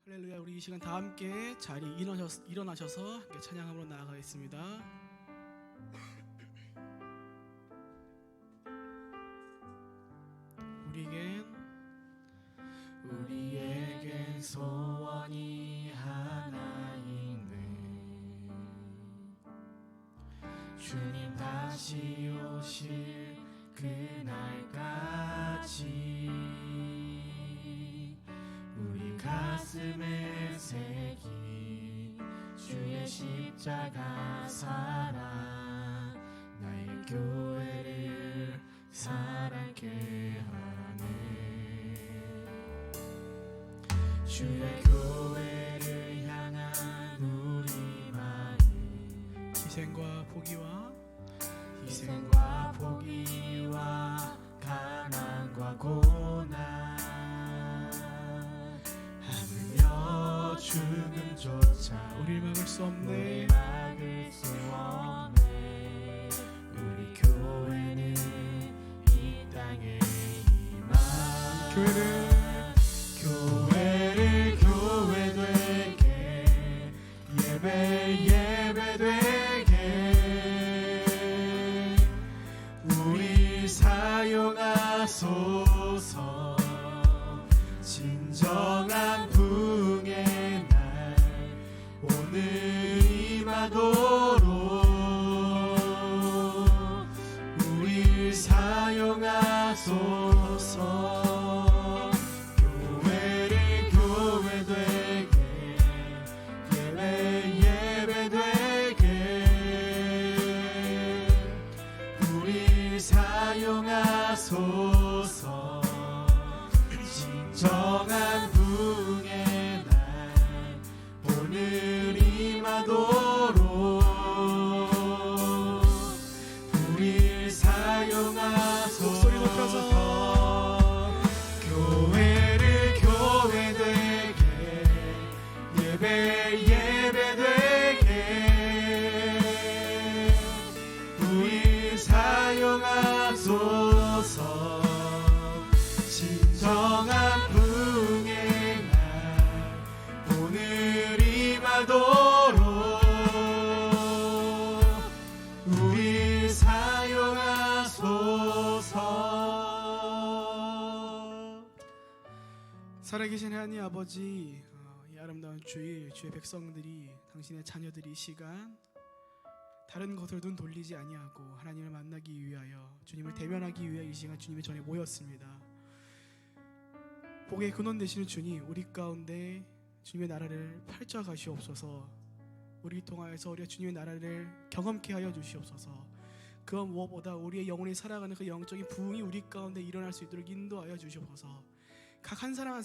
할렐루야. 우리 이 시간 다 함께 자리 일어나셔서 함께 찬양함으로 나아가겠습니다. 우리에겐 소원이 하나 있네. 주님 다시 오실 그날까지 우리 가슴에 새긴 주의 십자가 사랑, 나의 교회를 사랑케 하네. 주의 교회를 향한 우리 마음, 희생과 포기와 가난과 고난, 하물며 죽음조차 우릴 막을 수 없네. 우리 교회는 이 땅에 임한 교회를 교회되게, 예배되게 우리 사용하소서. 진정한 부흥의 날 오늘 임하도록 우리 사용하소서. 사용하소서. 진정한 부흥의 날 오늘 임하도록 우리 사용하소서. 소리 높여서 교회를 교회되게, 예배되게 우리 사용하소서. 진정한 부흥의 날 오늘 임하도록 우리 사용하소서. 살아계신 하나님 아버지, 이 아름다운 주일, 주의 백성들이, 당신의 자녀들이 이 시간 다른 것을 눈 돌리지 아니하고 하나님을 만나기 위하여, 주님을 대면하기 위하여 이 시간 주님의 전에 모였습니다. 복의 근원 되시는 주님, 우리 가운데 주님의 나라를 펼쳐 가시옵소서. 우리 통하여서 우리가 주님의 나라를 경험케 하여 주시옵소서. 그 무엇보다 우리의 영혼이 살아가는 그 영적인 부흥이 우리 가운데 일어날 수 있도록 인도하여 주시옵소서. 각 한 사람 한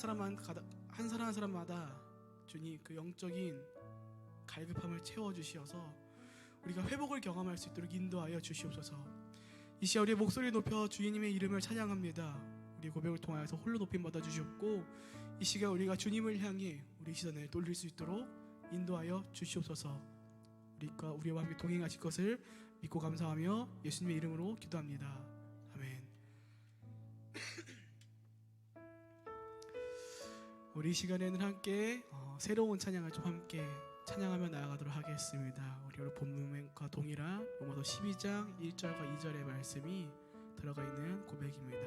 사람마다 주님 그 영적인 갈급함을 채워주시어서 우리가 회복을 경험할 수 있도록 인도하여 주시옵소서. 이 시간 우리의 목소리를 높여 주님의 이름을 찬양합니다. 우리 고백을 통하여서 홀로 높임 받아 주시옵고, 이 시간 우리가 주님을 향해 우리 시선을 돌릴 수 있도록 인도하여 주시옵소서. 우리와 함께 동행하실 것을 믿고 감사하며 예수님의 이름으로 기도합니다. 아멘. 우리 이 시간에는 함께 새로운 찬양을 좀 함께 찬양하며 나아가도록 하겠습니다. 우리 오늘 본문과 동일한 로마서 12장 1절과 2절의 말씀이 들어가 있는 고백입니다.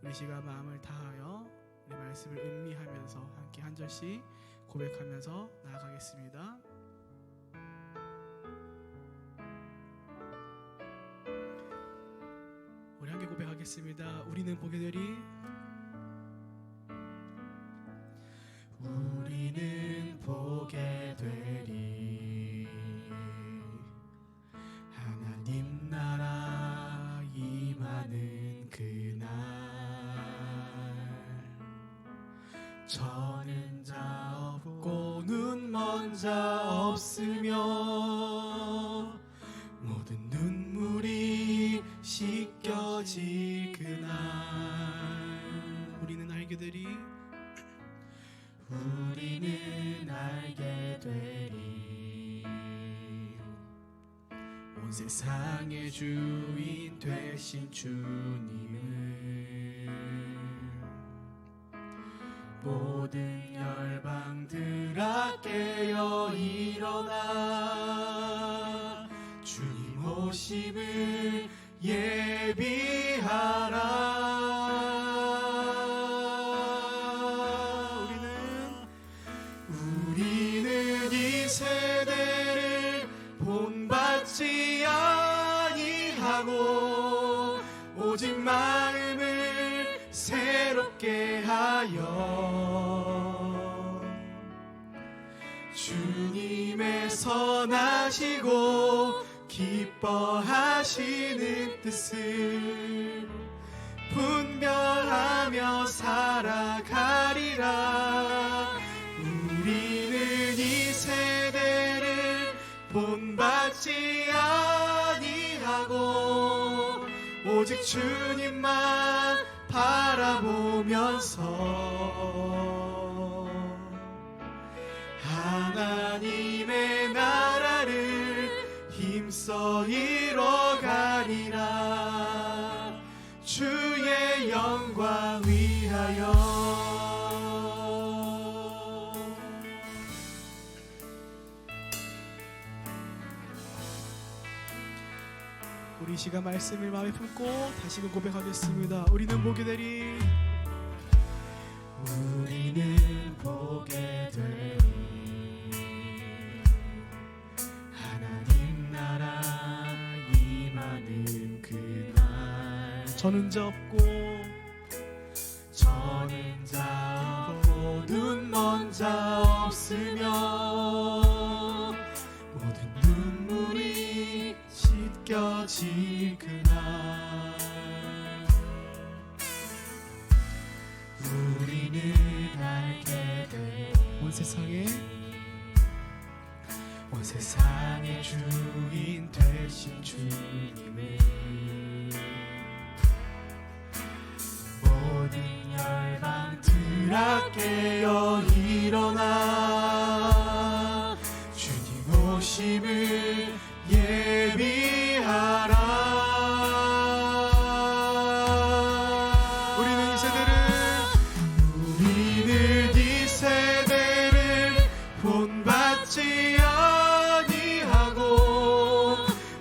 우리 시간 마음을 다하여 우리 말씀을 음미하면서 함께 한 절씩 고백하면서 나아가겠습니다. 우리 함께 고백하겠습니다. 우리는 보게 되리, 우리는 보게 되리 하나님 나라 임하는 그날. 저는 자 없고 눈 먼 자 없으며 모든 눈물이 씻겨질 그날. 우리는 알게 되리, 우리는 알게 되리 온 세상의 주인 되신 주님을. 모든 열방들 깨어 일어나 주님 오심을 예비하라. 우리는 이 세대를 본받지 아니하고 오직 마음을 새롭게 하여 주님의 선하시고 기뻐하시는 뜻을 분별하며 살아가리라. 우리는 이 세대를 본받지 아니하고 오직 주님만 바라보면서 하나님의 나라를 힘써 이뤄가리라. 주의 영광 위하여. 우리 시간 말씀을 마음에 품고 다시금 고백하겠습니다. 우리는 보게 되리. 우리는 보게 되리. 하나님 나라 임하는 그날. 저는 자 없고 눈 먼 자 없으며 모든 눈물이 씻겨질 그날. 우리는 알게 돼 온 세상의 주인 되신 주님을. 모든 열방들아 깨어 일어나 주님 오심을 예비하라. 우리는 이 세대를 본받지 아니하고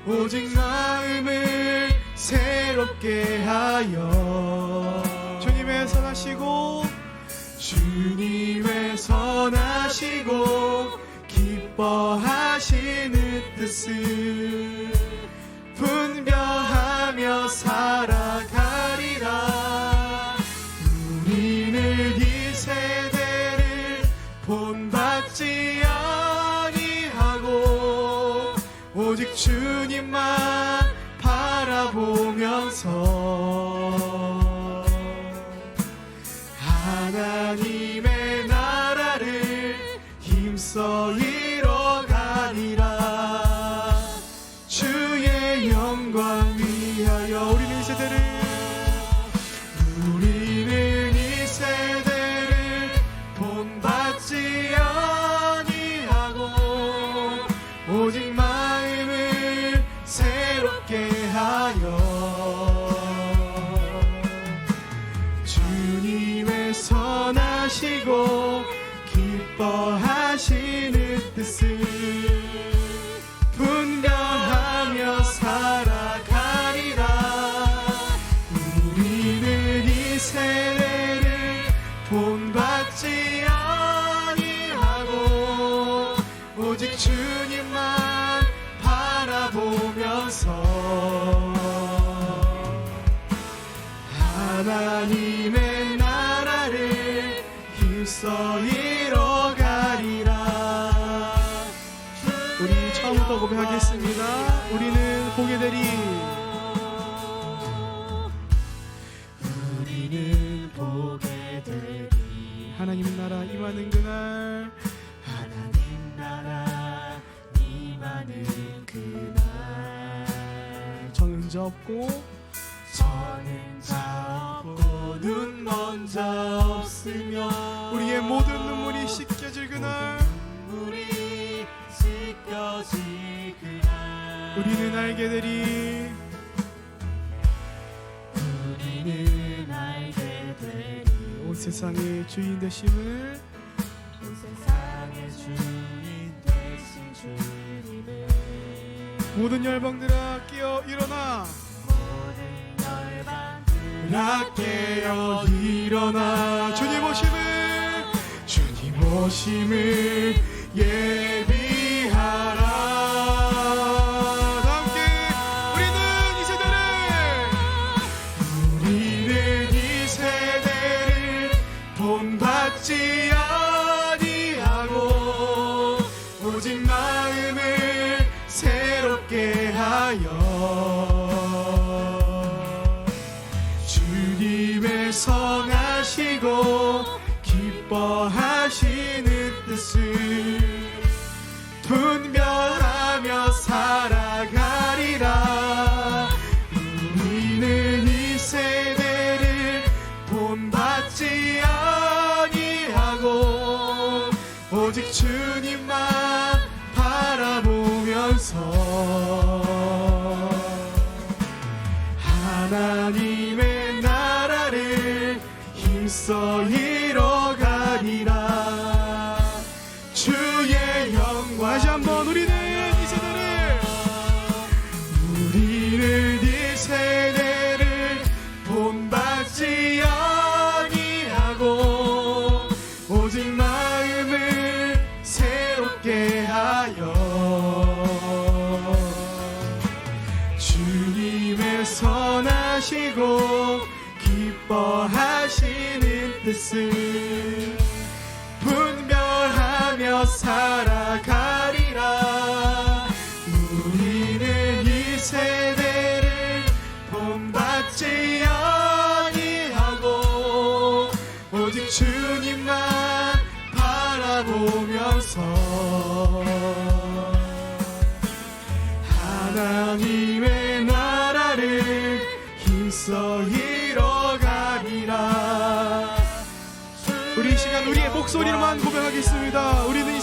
오직 마음을 새롭게 하여 주님의 선하시고 기뻐하시는 뜻을 분별하며 살아가리라. 우리는 이 세대를 본받지 아니하고 오직 주님만 바라보면서 하나님의 나라를 힘써 이뤄가리라. 주의 영광 위하여. 우리는 이 세대를 본받지 아니하고 오직 마음을 새롭게 하여 주님의 선하시고 기뻐하시는 뜻을 분별하며 살아가리라. 우리는 이 세대를 본받지 아니하고 오직 주님만 바라보면서 하나님의 나라를 힘써 이뤄가리라. 우리 처음부터 고백하겠습니다. 우리는 보게 되리. 우리는 보게 되리. 하나님 나라 임하는 그날. 하나님 나라 임하는 그날. 저는 자 없고 눈 먼 자 없으며 우리의 모든 눈물이 씻겨질 그날. 우리는 알게 되리. 온 세상의 주인 되심을 세상의 주인 되신 주님을 모든 열방들아 깨어 일어나 모든 열방들아 깨어 일어나 주님 오심을 예비하라. 함께 우리는 이 세대를 본받지 아니하고 오직 마음을 새롭게 하여 주님의 선하시고 기뻐하시는 뜻을 분별하며 살아가리라. 우리는 이 세대를 본받지 아니하고 오직 주님만 바라보면서 하나님의 나라를 힘써 이뤄가리라. 주의 영광. 다시 한번 우리는 이 세대를 본받지 아니하고 오직 마음을 새롭게 하여 주님의 선하시고 기뻐하시는 뜻을 분별하며 살아가리라. 우리는 이 세대를 본받지 아니하고 오직 주님만 바라보면서 하나님의 나라를 힘써 이뤄가리라. 우리 이 시간 우리의 목소리로만 고백하겠습니다. 우리는 이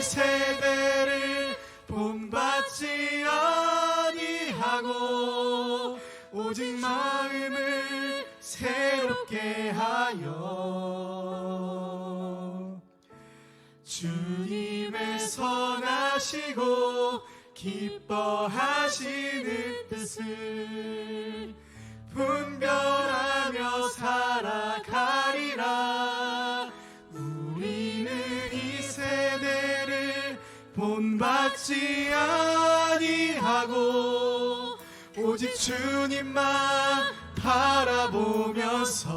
세대를 본받지 아니하고 오직 마음을 새롭게 하여 주님의 선하시고 기뻐하시는 뜻을 분별하며 살아가리라. 우리는 이 세대를 본받지 아니하고 오직 주님만 바라보면서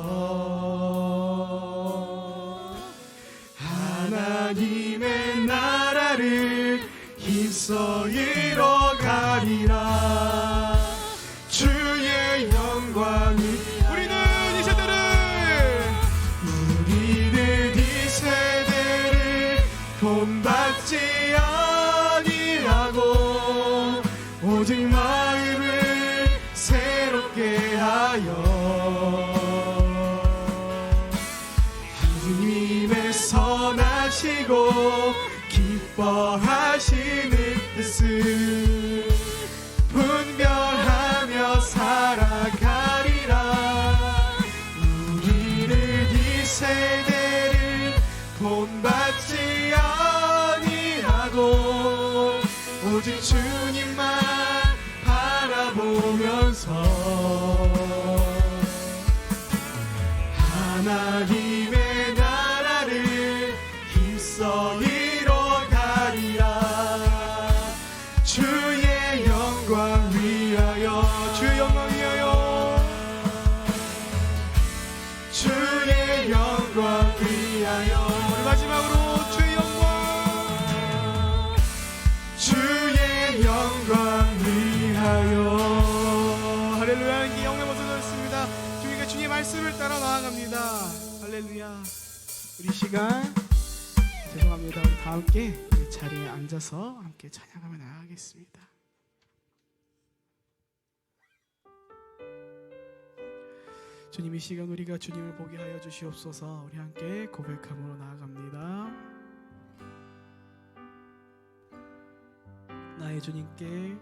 하나님의 나라를 힘써 이뤄가리라. 주의 영광을 우리는 이 세대를 본받지 아니하고 오직 마음을 새롭게 하여 주님의 선하시고 기뻐하시는 뜻을 분별하며 살아가리라. 우리는 이 세대를 본받지 아니하고 오직 주님만 바라보면서 하나님의 나라를 힘써 이뤄가리라. 주의 영광 위하여 주의 영광 위하여 주의 영광 위하여 우리 마지막으로 주의 영광 위하여 할렐루야. 이 영광의 모습을 드렸습니다. 주님과 주님의 말씀을 따라 나아갑니다. 할렐루야. 우리 시간 죄송합니다. 우리 다 함께 자리에 앉아서 함께 찬양하며 나아가겠습니다. 주님, 이 시간 우리가 주님을 보게 하여 주시옵소서. 우리 함께 고백함으로 나아갑니다. 나의 주님께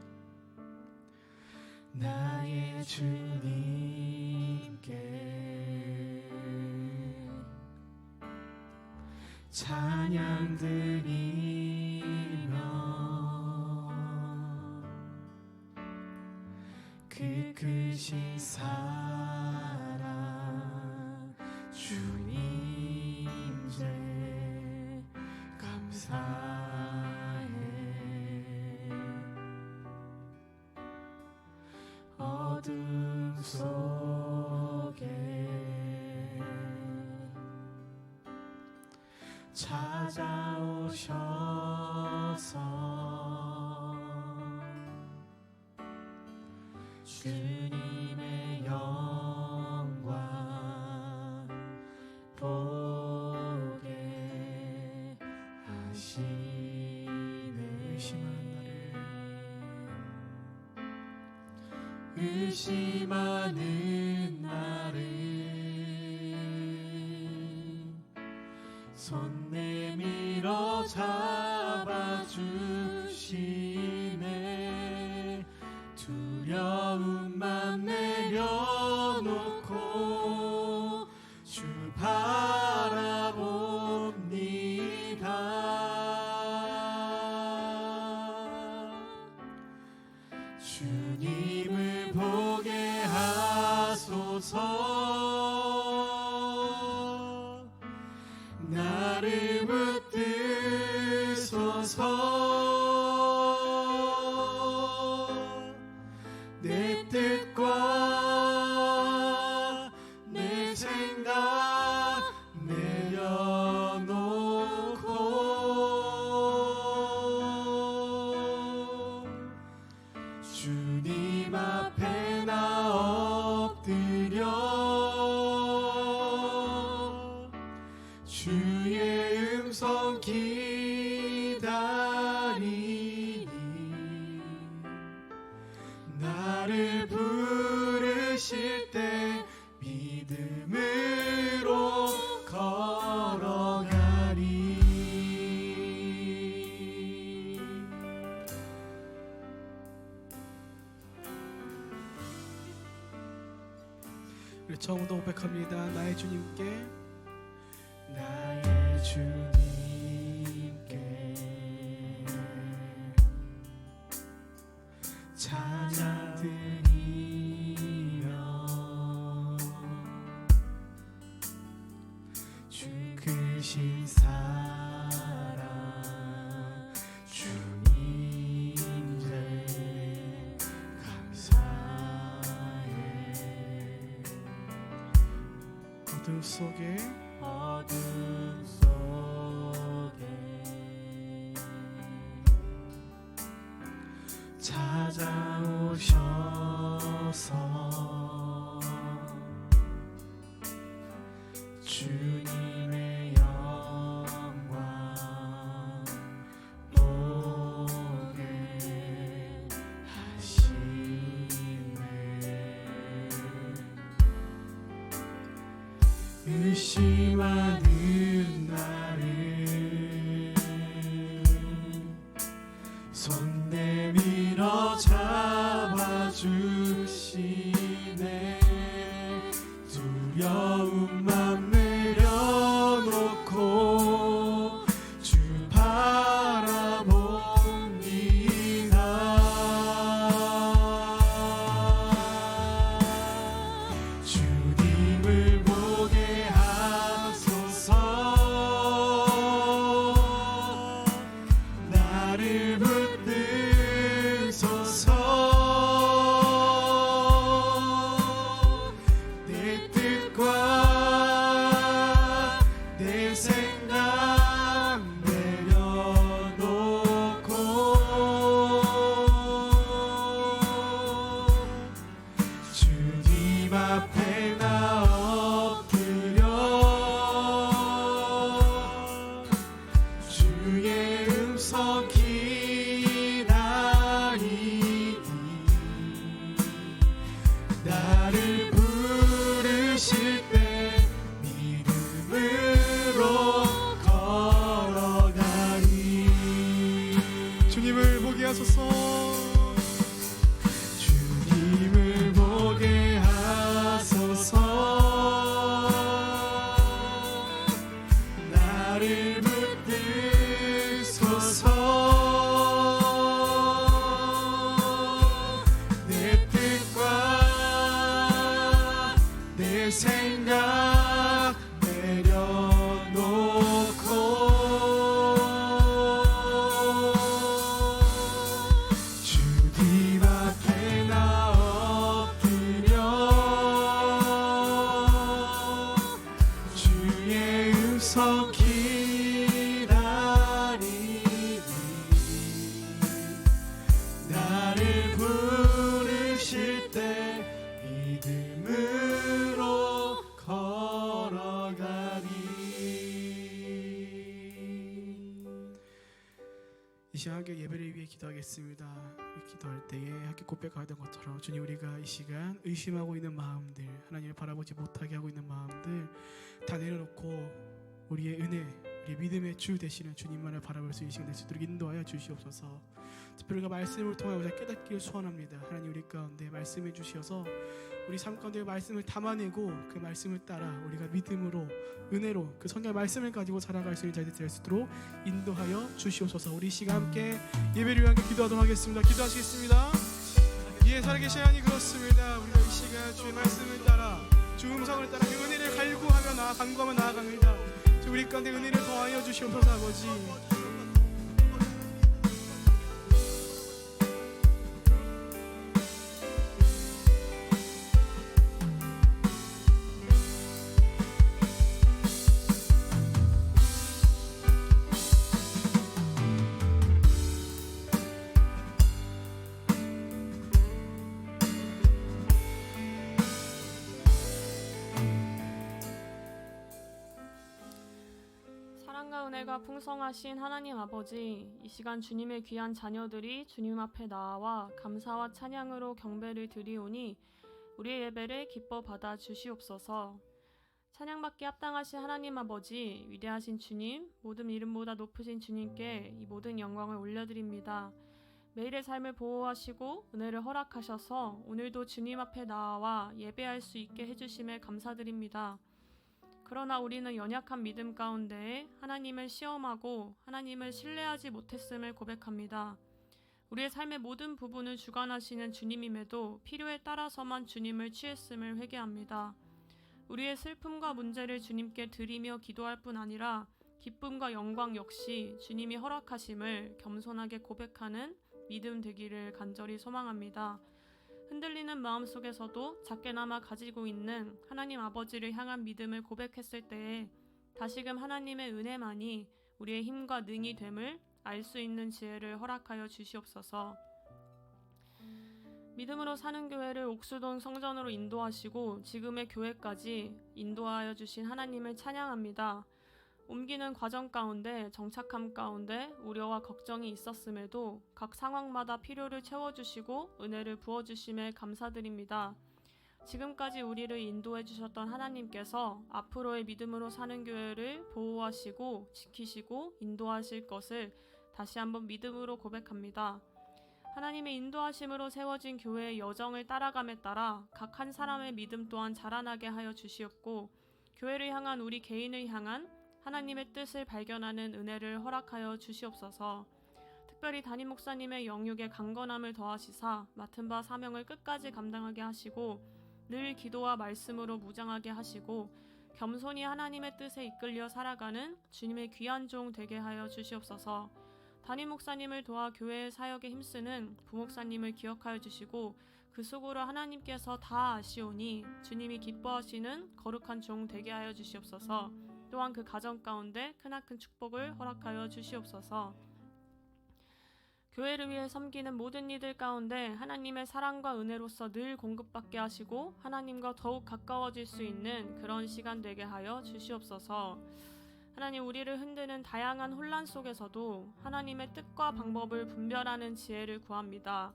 찬양 드리며 그 크신 사랑 주님 제 감사해. 어둠 속에 찾아오셔서 주님의 영광 보게 하시네. 의심하는 나를 손 내밀어 잡아주시네. 두려움만 내려놓고 주 바라봅니다. 주님을 보게 하소서. 나를 붙드소서. 내 뜻과 내 생각 내려놓고 주님 앞에 나 엎드려 주의 음성 기다리니 나를 부르실 때 믿음으로 걸어가리. 우리 처음부터 고백합니다. 나의 주님께, 나의 주님께 찬양 드리며 주 크신 사랑 주님 제 감사해. 어둠 속에 어둠 속에 찾아오셔서 주님의 영광 보게 하시네. 의심하는 나를 손 내밀어 잡아주시네. 두려움만 내려놓고 주 바라봅니다. 주님을 보게 하소서. 나를 붙드소서. 내 뜻과 내 생각 내려놓고 주님 앞에 나 엎드려 주의 음성 기다리니 나를 부르실 때 믿음으로 걸어가니. 이 시간 함께 예배를 위해 기도하겠습니다. 기도할 때에 함께 고백하던 것처럼 주님, 우리가 이 시간 의심하고 있는 마음들, 하나님을 바라보지 못하게 하고 있는 마음들 다 내려놓고 우리의 은혜, 우리의 믿음의 주 되시는 주님만을 바라볼 수 있는 시간 될 수 있도록 인도하여 주시옵소서. 특별히 우리가 말씀을 통해 우리가 깨닫기를 소원합니다. 하나님, 우리 가운데 말씀해 주시어서 우리 삶 가운데 말씀을 담아내고 그 말씀을 따라 우리가 믿음으로, 은혜로 그 성경의 말씀을 가지고 살아갈 수 있는 자들이 될 수 있도록 인도하여 주시옵소서. 우리 이 시간 함께 예배를 위해 기도하도록 하겠습니다. 기도하시겠습니다. 예, 살아계신 하나님, 그렇습니다. 우리가 이 시간 주의 말씀을 따라, 주 음성을 따라 그 은혜를 갈구하며 간구하며 나아갑니다. 주 우리 가운데 은혜를 더하여 주시옵소서. 아버지, 사랑과 은혜가 풍성하신 하나님 아버지, 이 시간 주님의 귀한 자녀들이 주님 앞에 나와 감사와 찬양으로 경배를 드리오니 우리의 예배를 기뻐 받아 주시옵소서. 찬양받기 합당하신 하나님 아버지, 위대하신 주님, 모든 이름보다 높으신 주님께 이 모든 영광을 올려드립니다. 매일의 삶을 보호하시고 은혜를 허락하셔서 오늘도 주님 앞에 나와 예배할 수 있게 해주심에 감사드립니다. 그러나 우리는 연약한 믿음 가운데 하나님을 시험하고 하나님을 신뢰하지 못했음을 고백합니다. 우리의 삶의 모든 부분을 주관하시는 주님임에도 필요에 따라서만 주님을 취했음을 회개합니다. 우리의 슬픔과 문제를 주님께 드리며 기도할 뿐 아니라 기쁨과 영광 역시 주님이 허락하심을 겸손하게 고백하는 믿음 되기를 간절히 소망합니다. 흔들리는 마음 속에서도 작게나마 가지고 있는 하나님 아버지를 향한 믿음을 고백했을 때에 다시금 하나님의 은혜만이 우리의 힘과 능이 됨을 알 수 있는 지혜를 허락하여 주시옵소서. 믿음으로 사는 교회를 옥수동 성전으로 인도하시고 지금의 교회까지 인도하여 주신 하나님을 찬양합니다. 옮기는 과정 가운데, 정착함 가운데 우려와 걱정이 있었음에도 각 상황마다 필요를 채워주시고 은혜를 부어주심에 감사드립니다. 지금까지 우리를 인도해 주셨던 하나님께서 앞으로의 믿음으로 사는 교회를 보호하시고 지키시고 인도하실 것을 다시 한번 믿음으로 고백합니다. 하나님의 인도하심으로 세워진 교회의 여정을 따라감에 따라 각 한 사람의 믿음 또한 자라나게 하여 주시옵고, 교회를 향한 우리 개인을 향한 하나님의 뜻을 발견하는 은혜를 허락하여 주시옵소서. 특별히 담임 목사님의 영육에 강건함을 더하시사 맡은 바 사명을 끝까지 감당하게 하시고 늘 기도와 말씀으로 무장하게 하시고 겸손히 하나님의 뜻에 이끌려 살아가는 주님의 귀한 종 되게 하여 주시옵소서. 담임 목사님을 도와 교회의 사역에 힘쓰는 부목사님을 기억하여 주시고 그 속으로 하나님께서 다 아시오니 주님이 기뻐하시는 거룩한 종 되게 하여 주시옵소서. 또한 그 가정 가운데 크나큰 축복을 허락하여 주시옵소서. 교회를 위해 섬기는 모든 이들 가운데 하나님의 사랑과 은혜로서 늘 공급받게 하시고 하나님과 더욱 가까워질 수 있는 그런 시간 되게 하여 주시옵소서. 하나님, 우리를 흔드는 다양한 혼란 속에서도 하나님의 뜻과 방법을 분별하는 지혜를 구합니다.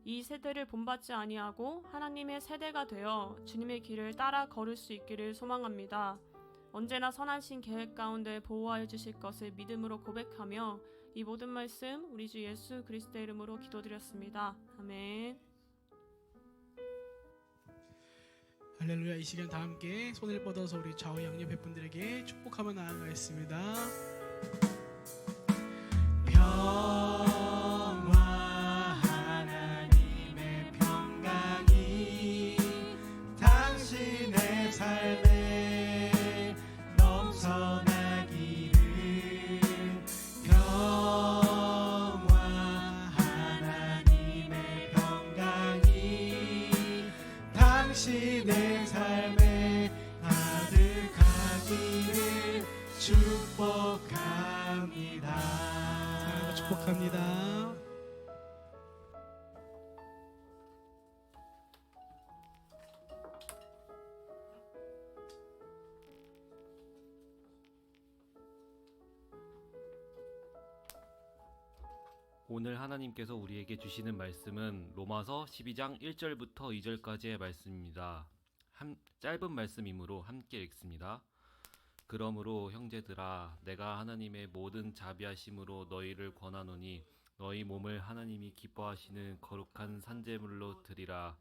이 세대를 본받지 아니하고 하나님의 세대가 되어 주님의 길을 따라 걸을 수 있기를 소망합니다. 언제나 선하신 계획 가운데 보호하여 주실 것을 믿음으로 고백하며 이 모든 말씀 우리 주 예수 그리스도의 이름으로 기도드렸습니다. 아멘. 할렐루야. 이 시간 다 함께 손을 뻗어서 우리 좌우 양옆 분들에게 축복하며 나아가겠습니다. 평화 하나님의 평강이 당신의 삶에 넘쳐나기를 평화 하나님의 평강이 당신의 삶에 가득하기를 축복합니다. 축복합니다. 오늘 하나님께서 우리에게 주시는 말씀은 로마서 12장 1절부터 2절까지의 말씀입니다. 짧은 말씀이므로 함께 읽습니다. 그러므로 형제들아 내가 하나님의 모든 자비하심으로 너희를 권하노니 너희 몸을 하나님이 기뻐하시는 거룩한 산제물로 드리라.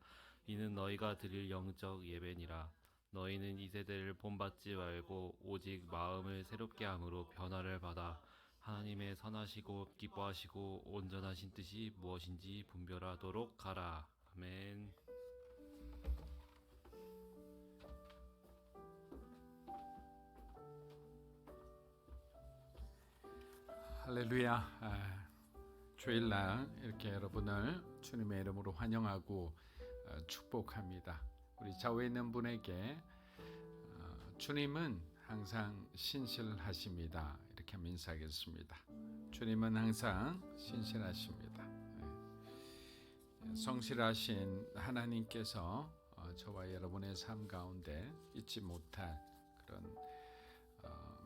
이는 너희가 드릴 영적 예배니라. 너희는 이 세대를 본받지 말고 오직 마음을 새롭게 함으로 변화를 받아 하나님의 선하시고 기뻐하시고 온전하신 뜻이 무엇인지 분별하도록 하라. 아멘. 할렐루야. 주일날 이렇게 여러분을 주님의 이름으로 환영하고 축복합니다. 우리 좌우에 있는 분에게 주님은 항상 신실하십니다. 이렇게 한번 인사하겠습니다. 주님은 항상 신실하십니다. 성실하신 하나님께서 저와 여러분의 삶 가운데 잊지 못할 그런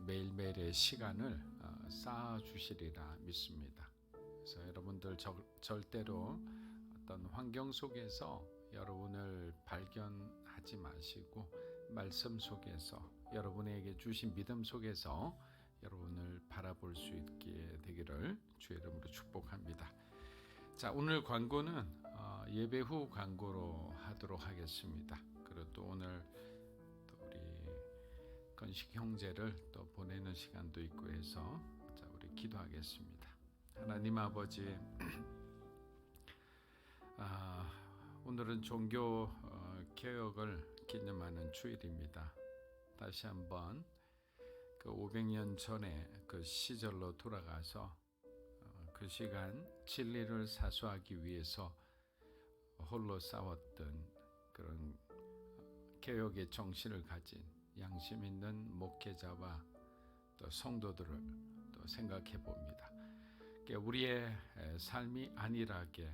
매일매일의 시간을 쌓아주시리라 믿습니다. 그래서 여러분들 절대로 어떤 환경 속에서 여러분을 발견하지 마시고 말씀 속에서 여러분에게 주신 믿음 속에서 여러분을 바라볼 수 있게 되기를 주의 이름으로 축복합니다. 자, 오늘 광고는 예배 후 광고로 하도록 하겠습니다. 그리고 또 오늘 또 우리 건식 형제를 또 보내는 시간도 있고 해서 자, 우리 기도하겠습니다. 하나님 아버지, 오늘은 종교 개혁을 기념하는 주일입니다. 다시 한번 그 500년 전에 그 시절로 돌아가서 그 시간 진리를 사수하기 위해서 홀로 싸웠던 그런 개혁의 정신을 가진 양심 있는 목회자와 또 성도들을 또 생각해 봅니다. 우리의 삶이 안일하게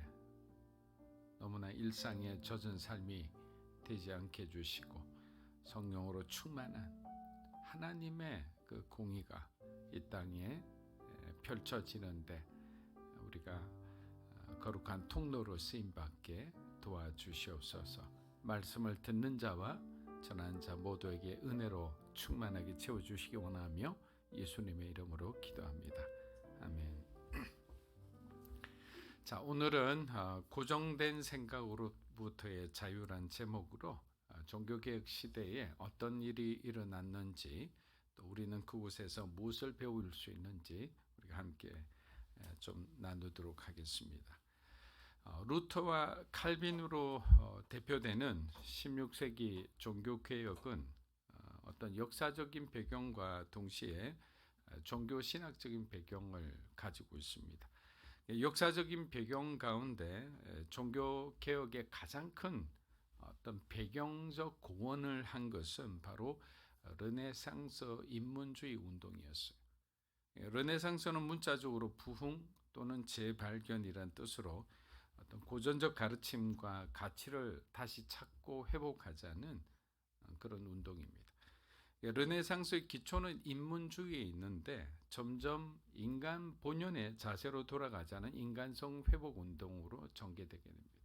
너무나 일상에 젖은 삶이 되지 않게 해주시고 성령으로 충만한 하나님의 그 공의가 이 땅에 펼쳐지는데 우리가 거룩한 통로로 쓰임받게 도와주시옵소서. 말씀을 듣는 자와 전하는 자 모두에게 은혜로 충만하게 채워주시기 원하며 예수님의 이름으로 기도합니다. 아멘. 자, 오늘은 고정된 생각으로부터의 자유란 제목으로 종교개혁 시대에 어떤 일이 일어났는지 또 우리는 그곳에서 무엇을 배울 수 있는지 우리가 함께 좀 나누도록 하겠습니다. 루터와 칼빈으로 대표되는 16세기 종교개혁은 어떤 역사적인 배경과 동시에 종교신학적인 배경을 가지고 있습니다. 역사적인 배경 가운데 종교개혁의 가장 큰 어떤 배경적 공헌을 한 것은 바로 르네상스 인문주의 운동이었어요. 르네상스는 문자적으로 부흥 또는 재발견이란 뜻으로 어떤 고전적 가르침과 가치를 다시 찾고 회복하자는 그런 운동입니다. 르네상스의 기초는 인문주의에 있는데 점점 인간 본연의 자세로 돌아가자는 인간성 회복 운동으로 전개되게 됩니다.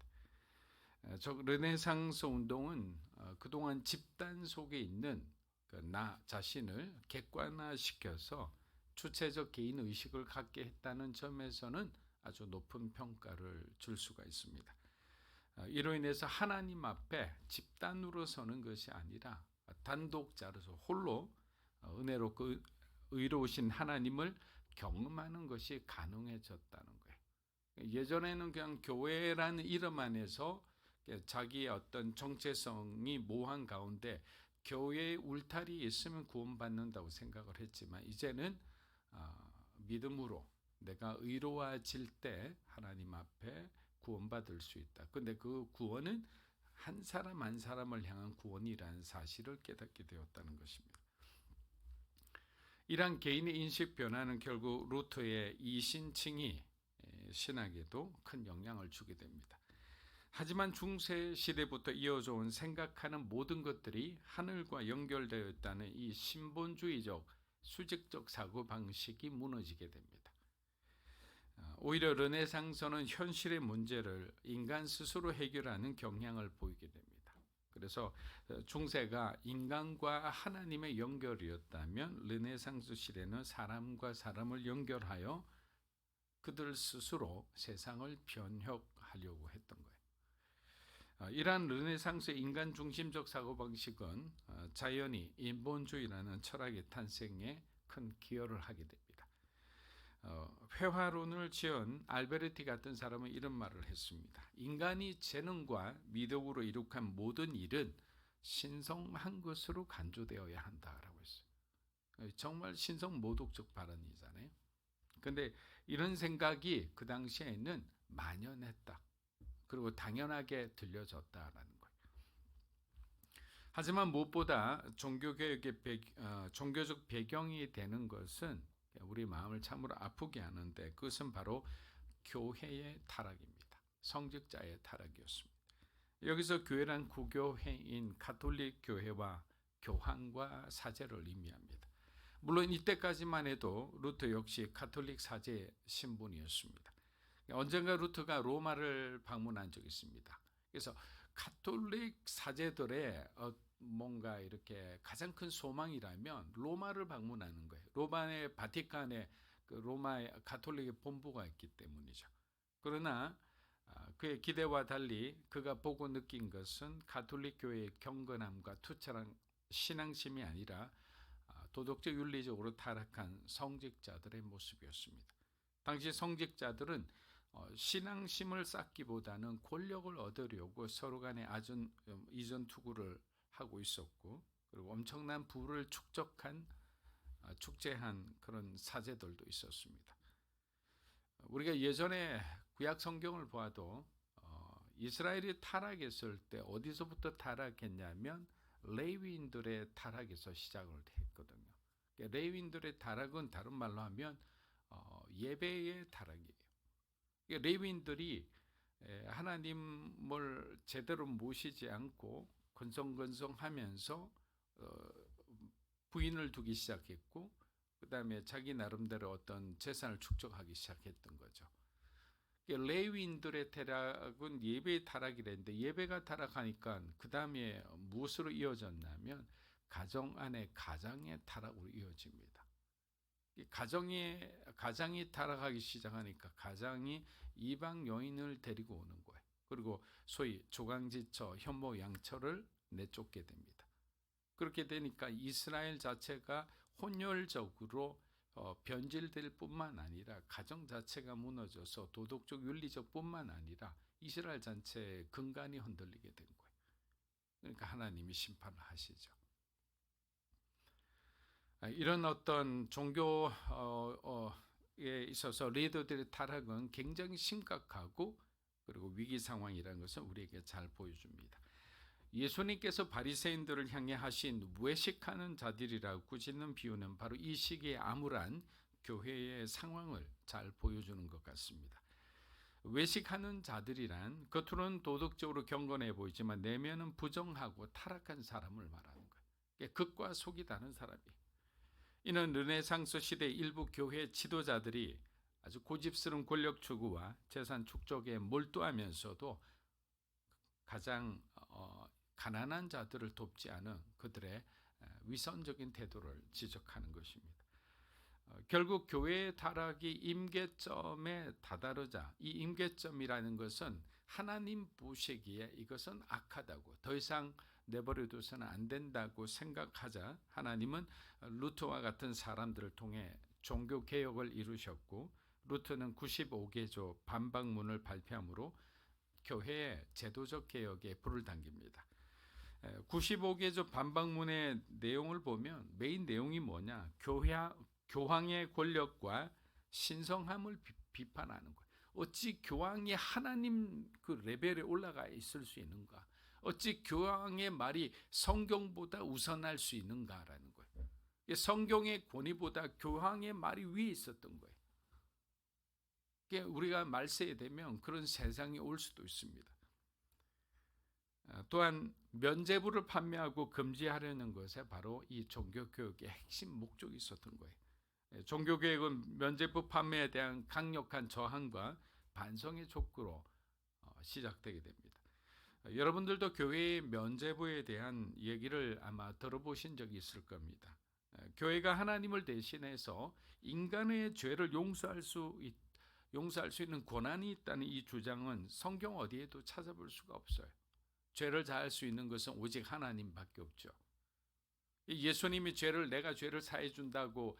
르네상스 운동은 그동안 집단 속에 있는 나 자신을 객관화시켜서 주체적 개인 의식을 갖게 했다는 점에서는 아주 높은 평가를 줄 수가 있습니다. 이로 인해서 하나님 앞에 집단으로 서는 것이 아니라 단독자로서 홀로 은혜롭고 의로우신 하나님을 경험하는 것이 가능해졌다는 거예요. 예전에는 그냥 교회라는 이름 안에서 자기의 어떤 정체성이 모호한 가운데 교회의 울타리 있으면 구원받는다고 생각을 했지만 이제는 믿음으로 내가 의로워질 때 하나님 앞에 구원받을 수 있다. 근데 그 구원은 한 사람 한 사람을 향한 구원이라는 사실을 깨닫게 되었다는 것입니다. 이러한 개인의 인식 변화는 결국 루터의 이신칭이 신학에도 큰 영향을 주게 됩니다. 하지만 중세 시대부터 이어져 온 생각하는 모든 것들이 하늘과 연결되어 있다는 이 신본주의적 수직적 사고방식이 무너지게 됩니다. 오히려 르네상서는 현실의 문제를 인간 스스로 해결하는 경향을 보이게 됩니다. 그래서 중세가 인간과 하나님의 연결이었다면 르네상스 시대는 사람과 사람을 연결하여 그들 스스로 세상을 변혁하려고 했던 거예요. 이러한 르네상스의 인간 중심적 사고방식은 자연이 인본주의라는 철학의 탄생에 큰 기여를 하게 됩니다. 회화론을 지은 알베르티 같은 사람은 이런 말을 했습니다. 인간이 재능과 미덕으로 이룩한 모든 일은 신성한 것으로 간주되어야 한다라고 했어요. 정말 신성모독적 발언이잖아요. 근데 이런 생각이 그 당시에는 만연했다. 그리고 당연하게 들려졌다라는 거예요. 하지만 무엇보다 종교적 배경이 되는 것은 우리 마음을 참으로 아프게 하는데 그것은 바로 교회의 타락입니다. 성직자의 타락이었습니다. 여기서 교회란 구교회인 가톨릭 교회와 교황과 사제를 의미합니다. 물론 이때까지만 해도 루터 역시 가톨릭 사제 신분이었습니다. 언젠가 루터가 로마를 방문한 적이 있습니다. 그래서 가톨릭 사제들의 뭔가 이렇게 가장 큰 소망이라면 로마를 방문하는 거예요. 로마의 바티칸에 그 로마의 가톨릭의 본부가 있기 때문이죠. 그러나 그의 기대와 달리 그가 보고 느낀 것은 가톨릭 교회의 경건함과 투철한 신앙심이 아니라 도덕적 윤리적으로 타락한 성직자들의 모습이었습니다. 당시 성직자들은 신앙심을 쌓기보다는 권력을 얻으려고 서로 간에 이전 투구를 하고 있었고 그리고 엄청난 부를 축제한 그런 사제들도 있었습니다. 우리가 예전에 구약 성경을 보아도 이스라엘이 타락했을 때 어디서부터 타락했냐면 레위인들의 타락에서 시작을 했거든요. 레위인들의 타락은 다른 말로 하면 예배의 타락이에요. 레위인들이 하나님을 제대로 모시지 않고 건성건성하면서 부인을 두기 시작했고 그 다음에 자기 나름대로 어떤 재산을 축적하기 시작했던 거죠. 레위인들의 타락은 예배의 타락이랬는데 예배가 타락하니까 그 다음에 무엇으로 이어졌냐면 가정 안에 가장의 타락으로 이어집니다. 가장이 타락하기 시작하니까 가장이 이방 여인을 데리고 오는 거예요. 그리고 소위 조강지처, 현모양처를 내쫓게 됩니다. 그렇게 되니까 이스라엘 자체가 혼혈적으로 변질될 뿐만 아니라 가정 자체가 무너져서 도덕적 윤리적 뿐만 아니라 이스라엘 전체의 근간이 흔들리게 된 거예요. 그러니까 하나님이 심판을 하시죠. 이런 어떤 종교에 있어서 리더들의 타락은 굉장히 심각하고 그리고 위기 상황이라는 것을 우리에게 잘 보여줍니다. 예수님께서 바리새인들을 향해 하신 외식하는 자들이라고 꾸짖는 비유는 바로 이 시기의 암울한 교회의 상황을 잘 보여주는 것 같습니다. 외식하는 자들이란 겉으로는 도덕적으로 경건해 보이지만 내면은 부정하고 타락한 사람을 말하는 거예요. 겉과 속이 다른 사람이에요. 이는 르네상스 시대 일부 교회 지도자들이 아주 고집스러운 권력 추구와 재산 축적에 몰두하면서도 가장 가난한 자들을 돕지 않은 그들의 위선적인 태도를 지적하는 것입니다. 결국 교회의 타락이 임계점에 다다르자 이 임계점이라는 것은 하나님 보시기에 이것은 악하다고 더 이상 내버려둬서는 안 된다고 생각하자 하나님은 루트와 같은 사람들을 통해 종교 개혁을 이루셨고 루트는 95개조 반박문을 발표함으로 교회의 제도적 개혁에 불을 당깁니다. 95개조 반박문의 내용을 보면 메인 내용이 뭐냐? 교황의 권력과 신성함을 비판하는 거예요. 어찌 교황이 하나님 그 레벨에 올라가 있을 수 있는가? 어찌 교황의 말이 성경보다 우선할 수 있는가라는 거예요. 성경의 권위보다 교황의 말이 위에 있었던 거예요. 우리가 말세에 되면 그런 세상이 올 수도 있습니다. 또한 면죄부를 판매하고 금지하려는 것에 바로 이 종교개혁의 핵심 목적이 있었던 거예요. 종교개혁은 면죄부 판매에 대한 강력한 저항과 반성의 촉구로 시작되게 됩니다. 여러분들도 교회의 면죄부에 대한 얘기를 아마 들어보신 적이 있을 겁니다. 교회가 하나님을 대신해서 인간의 죄를 용서할 수 있는 권한이 있다는 이 주장은 성경 어디에도 찾아볼 수가 없어요. 죄를 사할 수 있는 것은 오직 하나님밖에 없죠. 예수님이 내가 죄를 사해 준다고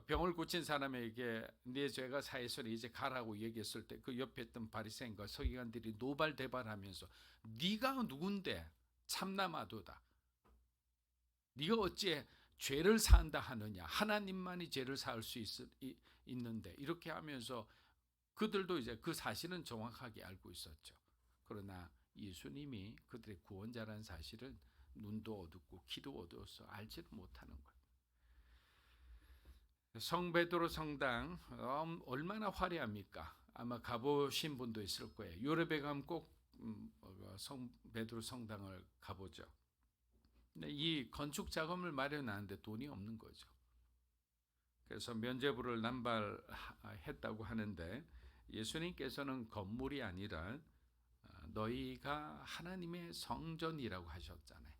병을 고친 사람에게 네 죄가 사해서니 이제 가라고 얘기했을 때 그 옆에 있던 바리새인과 서기관들이 노발대발하면서 네가 누군데 참나마도다. 네가 어찌 죄를 사한다 하느냐. 하나님만이 죄를 사할 수 있는데 이렇게 하면서 그들도 이제 그 사실은 정확하게 알고 있었죠. 그러나 예수님이 그들의 구원자라는 사실은 눈도 어둡고 귀도 어두워서 알지를 못하는 거예요. 성베드로 성당 얼마나 화려합니까? 아마 가보신 분도 있을 거예요. 유럽에 가면 꼭 성베드로 성당을 가보죠. 근데 이 건축 작업을 마련하는데 돈이 없는 거죠. 그래서 면죄부를 남발했다고 하는데 예수님께서는 건물이 아니라 너희가 하나님의 성전이라고 하셨잖아요.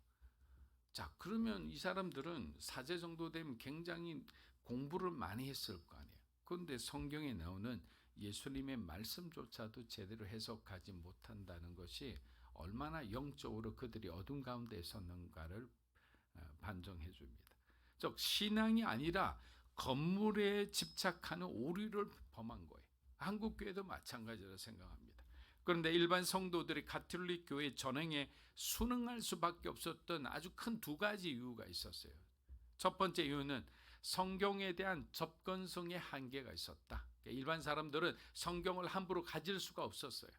자, 그러면 이 사람들은 사제 정도 되면 굉장히 공부를 많이 했을 거 아니에요. 그런데 성경에 나오는 예수님의 말씀조차도 제대로 해석하지 못한다는 것이 얼마나 영적으로 그들이 어둠 가운데 있었는가를 반증해 줍니다. 즉 신앙이 아니라 건물에 집착하는 오류를 범한 거예요. 한국 교회도 마찬가지라 생각합니다. 그런데 일반 성도들이 가톨릭 교회 전행에 순응할 수밖에 없었던 아주 큰 두 가지 이유가 있었어요. 첫 번째 이유는 성경에 대한 접근성의 한계가 있었다. 일반 사람들은 성경을 함부로 가질 수가 없었어요.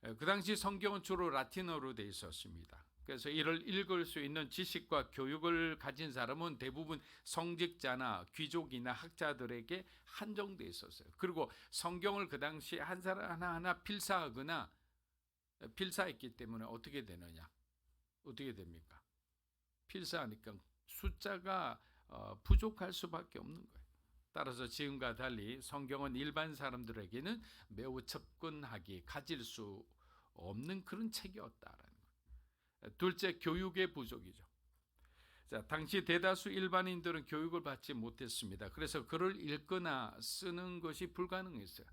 그 당시 성경은 주로 라틴어로 되어 있었습니다. 그래서 이를 읽을 수 있는 지식과 교육을 가진 사람은 대부분 성직자나 귀족이나 학자들에게 한정되어 있었어요. 그리고 성경을 그 당시 한 사람 하나하나 필사했기 때문에 어떻게 되느냐? 어떻게 됩니까? 필사하니까 숫자가 부족할 수밖에 없는 거예요. 따라서 지금과 달리 성경은 일반 사람들에게는 매우 접근하기, 가질 수 없는 그런 책이었다라는 거예요. 둘째, 교육의 부족이죠. 자, 당시 대다수 일반인들은 교육을 받지 못했습니다. 그래서 글을 읽거나 쓰는 것이 불가능했어요.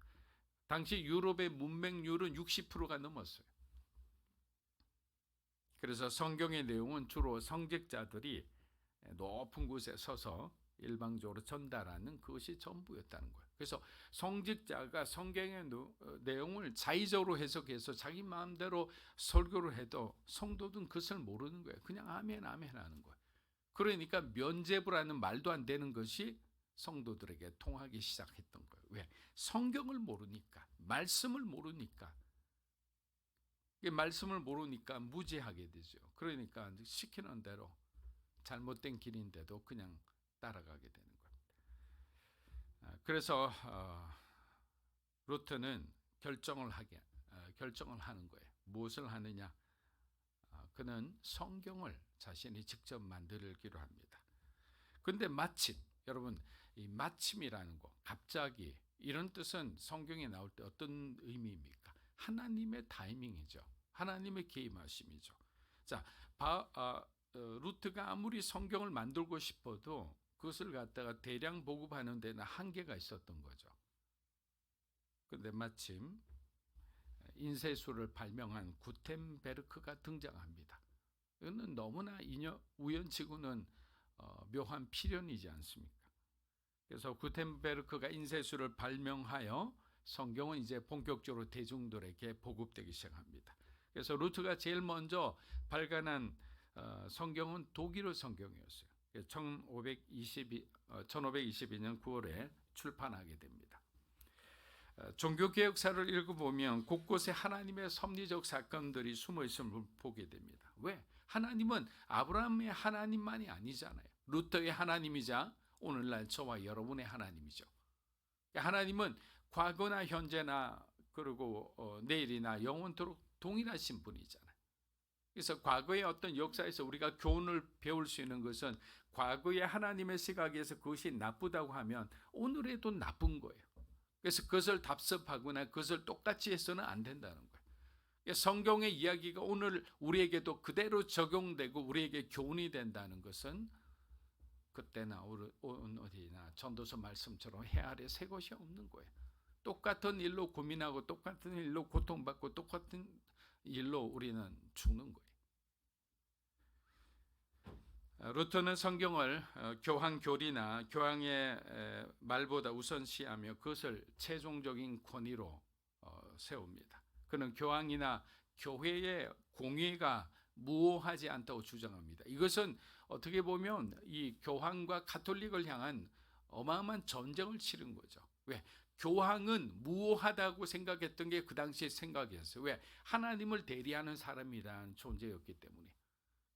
당시 유럽의 문맹률은 60%가 넘었어요. 그래서 성경의 내용은 주로 성직자들이 높은 곳에 서서 일방적으로 전달하는 그것이 전부였다는 거예요. 그래서 성직자가 성경의 내용을 자의적으로 해석해서 자기 마음대로 설교를 해도 성도들은 그것을 모르는 거예요. 그냥 아멘 아멘 하는 거예요. 그러니까 면죄부라는 말도 안 되는 것이 성도들에게 통하기 시작했던 거예요. 왜? 성경을 모르니까, 말씀을 모르니까. 말씀을 모르니까 무지하게 되죠. 그러니까 시키는 대로 잘못된 길인데도 그냥 따라가게 되는 겁니다. 그래서 루터는 결정을 하는 거예요. 무엇을 하느냐? 그는 성경을 자신이 직접 만들기로 합니다. 그런데 마침, 여러분, 이 마침이라는 거, 갑자기 이런 뜻은 성경에 나올 때 어떤 의미입니까? 하나님의 타이밍이죠. 하나님의 개입하심이죠. 자, 루트가 아무리 성경을 만들고 싶어도 그것을 갖다가 대량 보급하는 데는 한계가 있었던 거죠. 그런데 마침 인쇄술을 발명한 구텐베르크가 등장합니다. 이거는 너무나 우연치고는 묘한 필연이지 않습니까? 그래서 구텐베르크가 인쇄술을 발명하여 성경은 이제 본격적으로 대중들에게 보급되기 시작합니다. 그래서 루트가 제일 먼저 발간한 성경은 독일어 성경이었어요. 1522년 9월에 출판하게 됩니다. 종교개혁사를 읽어보면 곳곳에 하나님의 섭리적 사건들이 숨어있음을 보게 됩니다. 왜? 하나님은 아브라함의 하나님만이 아니잖아요. 루터의 하나님이자 오늘날 저와 여러분의 하나님이죠. 하나님은 과거나 현재나 그리고 내일이나 영원토록 동일하신 분이잖아요. 그래서 과거의 어떤 역사에서 우리가 교훈을 배울 수 있는 것은 과거의 하나님의 시각에서 그것이 나쁘다고 하면 오늘에도 나쁜 거예요. 그래서 그것을 답습하거나 그것을 똑같이 해서는 안 된다는 거예요. 성경의 이야기가 오늘 우리에게도 그대로 적용되고 우리에게 교훈이 된다는 것은 그때나 어디나 전도서 말씀처럼 해 아래 새 것이 없는 거예요. 똑같은 일로 고민하고 똑같은 일로 고통받고 똑같은 일로 우리는 죽는 거예요. 루터는 성경을 교황 교리나 교황의 말보다 우선시하며 그것을 최종적인 권위로 세웁니다. 그는 교황이나 교회의 공의가 무효하지 않다고 주장합니다. 이것은 어떻게 보면 이 교황과 가톨릭을 향한 어마어마한 전쟁을 치른 거죠. 왜? 교황은 무효하다고 생각했던 게 그 당시의 생각이었어요. 왜? 하나님을 대리하는 사람이라는 존재였기 때문에.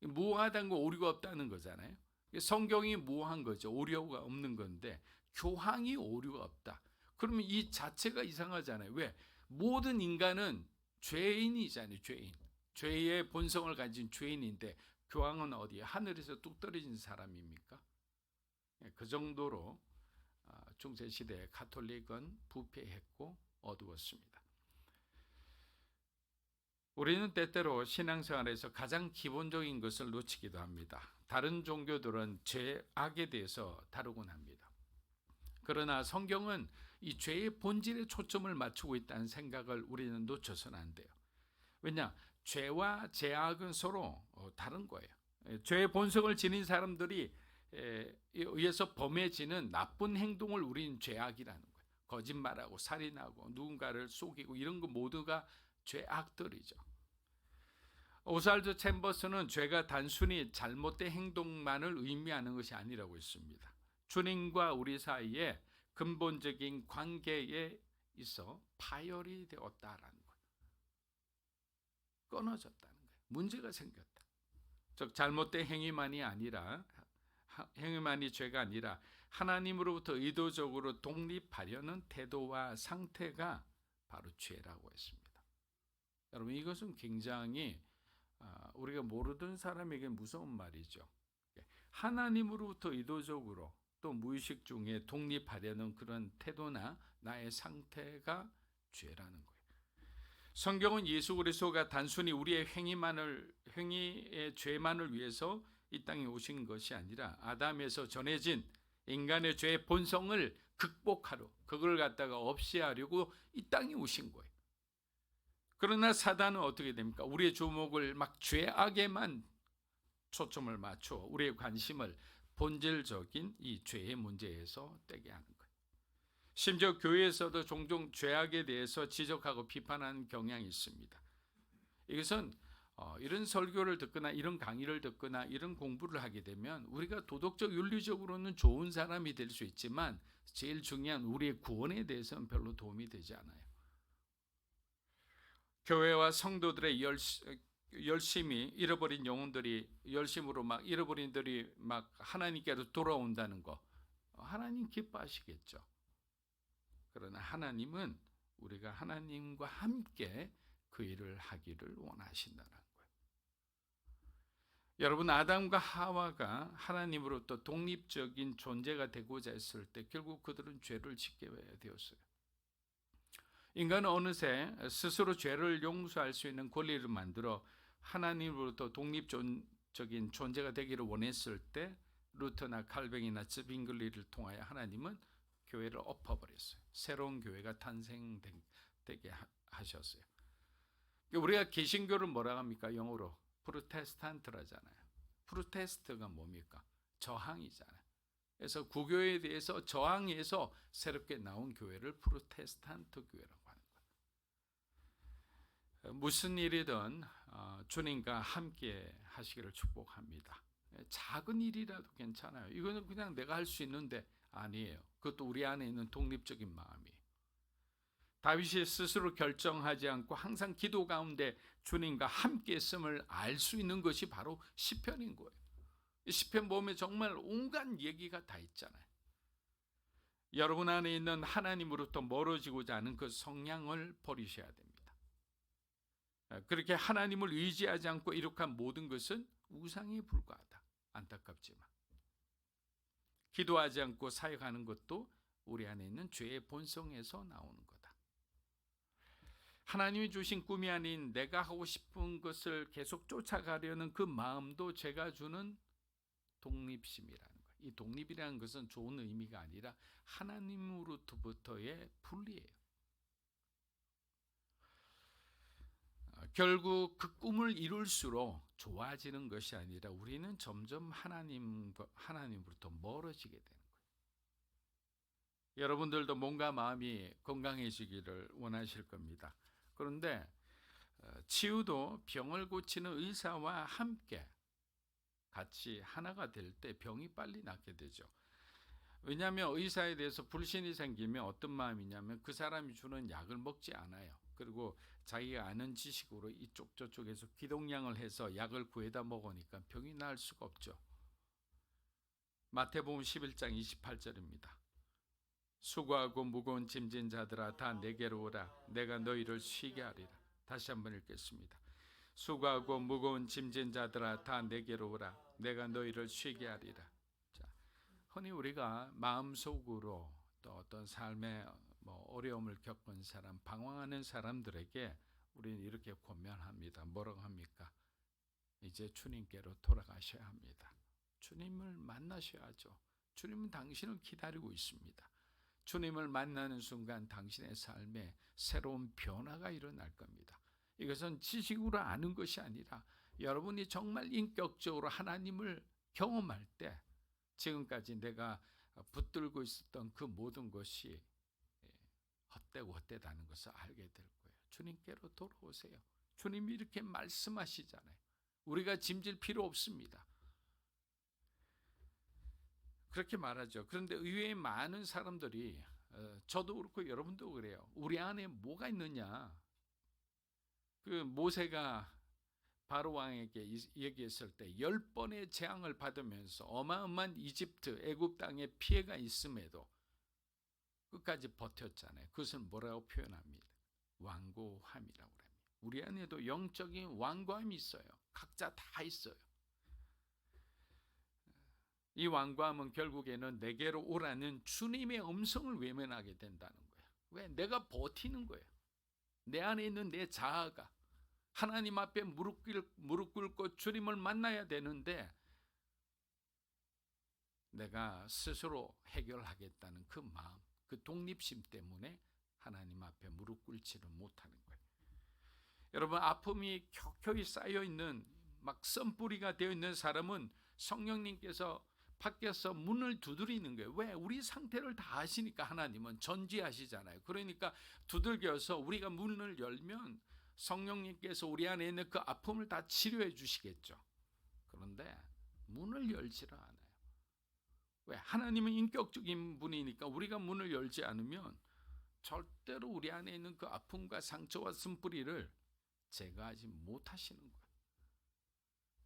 무효하다는 거 오류가 없다는 거잖아요. 성경이 무효한 거죠. 오류가 없는 건데 교황이 오류가 없다. 그러면 이 자체가 이상하잖아요. 왜? 모든 인간은 죄인이잖아요. 죄의 본성을 가진 죄인인데 교황은 어디 하늘에서 뚝 떨어진 사람입니까? 그 정도로 중세시대에 가톨릭은 부패했고 어두웠습니다. 우리는 때때로 신앙생활에서 가장 기본적인 것을 놓치기도 합니다. 다른 종교들은 죄악에 대해서 다루곤 합니다. 그러나 성경은 이 죄의 본질에 초점을 맞추고 있다는 생각을 우리는 놓쳐서는 안 돼요. 왜냐? 죄와 죄악은 서로 다른 거예요. 죄의 본성을 지닌 사람들이 의해서 범해지는 나쁜 행동을 우리는 죄악이라는 거예요. 거짓말하고 살인하고 누군가를 속이고 이런 거 모두가 죄악들이죠. 오살드 챔버스는 죄가 단순히 잘못된 행동만을 의미하는 것이 아니라고 했습니다. 주님과 우리 사이에 근본적인 관계에 있어 파열이 되었다라는 거예요. 끊어졌다는 거예요. 문제가 생겼다. 즉 잘못된 행위만이 죄가 아니라 하나님으로부터 의도적으로 독립하려는 태도와 상태가 바로 죄라고 했습니다. 여러분 이것은 굉장히 우리가 모르던 사람에게 무서운 말이죠. 하나님으로부터 의도적으로 또 무의식 중에 독립하려는 그런 태도나 나의 상태가 죄라는 거예요. 성경은 예수 그리스도가 단순히 우리의 행위의 죄만을 위해서 이 땅에 오신 것이 아니라 아담에서 전해진 인간의 죄의 본성을 극복하러 그걸 갖다가 없이 하려고 이 땅에 오신 거예요. 그러나 사단은 어떻게 됩니까? 우리의 주목을 막 죄악에만 초점을 맞춰 우리의 관심을 본질적인 이 죄의 문제에서 떼게 하는 거예요. 심지어 교회에서도 종종 죄악에 대해서 지적하고 비판하는 경향이 있습니다. 이것은 이런 설교를 듣거나 이런 강의를 듣거나 이런 공부를 하게 되면 우리가 도덕적 윤리적으로는 좋은 사람이 될 수 있지만 제일 중요한 우리의 구원에 대해서는 별로 도움이 되지 않아요. 교회와 성도들의 열심히 잃어버린 영혼들이 열심으로 막 잃어버린들이 막 하나님께로 돌아온다는 거 하나님 기뻐하시겠죠. 그러나 하나님은 우리가 하나님과 함께 그 일을 하기를 원하신다는 거예요. 여러분 아담과 하와가 하나님으로부터 독립적인 존재가 되고자 했을 때 결국 그들은 죄를 짓게 되었어요. 인간은 어느새 스스로 죄를 용서할 수 있는 권리를 만들어 하나님으로부터 독립적인 존재가 되기를 원했을 때 루터나 칼뱅이나 즈빙글리를 통하여 하나님은 교회를 엎어버렸어요. 새로운 교회가 탄생되게 하셨어요. 우리가 개신교를 뭐라 합니까? 영어로 프로테스탄트라잖아요. 프로테스트가 뭡니까? 저항이잖아요. 그래서 구교에 대해서 저항해서 새롭게 나온 교회를 프로테스탄트 교회라고 하는 거예요. 무슨 일이든 주님과 함께 하시기를 축복합니다. 작은 일이라도 괜찮아요. 이거는 그냥 내가 할 수 있는데 아니에요. 그것도 우리 안에 있는 독립적인 마음이에요. 다윗이 스스로 결정하지 않고 항상 기도 가운데 주님과 함께 있음을 알 수 있는 것이 바로 시편인 거예요. 시편 보면 정말 온갖 얘기가 다 있잖아요. 여러분 안에 있는 하나님으로부터 멀어지고자 하는 그 성향을 버리셔야 됩니다. 그렇게 하나님을 의지하지 않고 이룩한 모든 것은 우상에 불과하다. 안타깝지만 기도하지 않고 사역하는 것도 우리 안에 있는 죄의 본성에서 나오는 거다. 하나님이 주신 꿈이 아닌 내가 하고 싶은 것을 계속 쫓아가려는 그 마음도 제가 주는 독립심이라는 거예요. 이 독립이라는 것은 좋은 의미가 아니라 하나님으로부터의 분리예요. 결국 그 꿈을 이룰수록 좋아지는 것이 아니라 우리는 점점 하나님으로부터 멀어지게 되는 거예요. 여러분들도 몸과 마음이 건강해지기를 원하실 겁니다. 그런데 치유도 병을 고치는 의사와 함께 같이 하나가 될 때 병이 빨리 낫게 되죠. 왜냐하면 의사에 대해서 불신이 생기면 어떤 마음이냐면 그 사람이 주는 약을 먹지 않아요. 그리고 자기가 아는 지식으로 이쪽 저쪽에서 기동량을 해서 약을 구해다 먹으니까 병이 나을 수가 없죠. 마태복음 11장 28절입니다. 수고하고 무거운 짐진 자들아 다 내게로 오라. 내가 너희를 쉬게 하리라. 다시 한번 읽겠습니다. 수고하고 무거운 짐진 자들아 다 내게로 오라. 내가 너희를 쉬게 하리라. 자, 흔히 우리가 마음속으로 또 어떤 삶의 어려움을 겪은 사람, 방황하는 사람들에게 우리는 이렇게 권면합니다. 뭐라고 합니까? 이제 주님께로 돌아가셔야 합니다. 주님을 만나셔야죠. 주님은 당신을 기다리고 있습니다. 주님을 만나는 순간 당신의 삶에 새로운 변화가 일어날 겁니다. 이것은 지식으로 아는 것이 아니라 여러분이 정말 인격적으로 하나님을 경험할 때 지금까지 내가 붙들고 있었던 그 모든 것이 헛되고 헛되다는 것을 알게 될 거예요. 주님께로 돌아오세요. 주님이 이렇게 말씀하시잖아요. 우리가 짐질 필요 없습니다. 그렇게 말하죠. 그런데 의외의 많은 사람들이 저도 그렇고 여러분도 그래요. 우리 안에 뭐가 있느냐. 그 모세가 바로 왕에게 얘기했을 때 10번의 재앙을 받으면서 어마어마한 이집트 애굽 땅에 피해가 있음에도 끝까지 버텼잖아요. 그것을 뭐라고 표현합니다. 완고함이라고 합니다. 우리 안에도 영적인 완고함이 있어요. 각자 다 있어요. 이 완고함은 결국에는 내게로 오라는 주님의 음성을 외면하게 된다는 거예요. 왜? 내가 버티는 거예요. 내 안에 있는 내 자아가 하나님 앞에 무릎 꿇고 주님을 만나야 되는데 내가 스스로 해결하겠다는 그 마음, 그 독립심 때문에 하나님 앞에 무릎 꿇지를 못하는 거예요. 여러분, 아픔이 켜켜이 쌓여있는 막 썬뿌리가 되어 있는 사람은 성령님께서 밖에서 문을 두드리는 거예요. 왜? 우리 상태를 다 아시니까 하나님은 전지하시잖아요. 그러니까 두들겨서 우리가 문을 열면 성령님께서 우리 안에 있는 그 아픔을 다 치료해 주시겠죠. 그런데 문을 열지를 않아요. 왜? 하나님은 인격적인 분이니까 우리가 문을 열지 않으면 절대로 우리 안에 있는 그 아픔과 상처와 쓴뿌리를 제거하지 못하시는 거예요.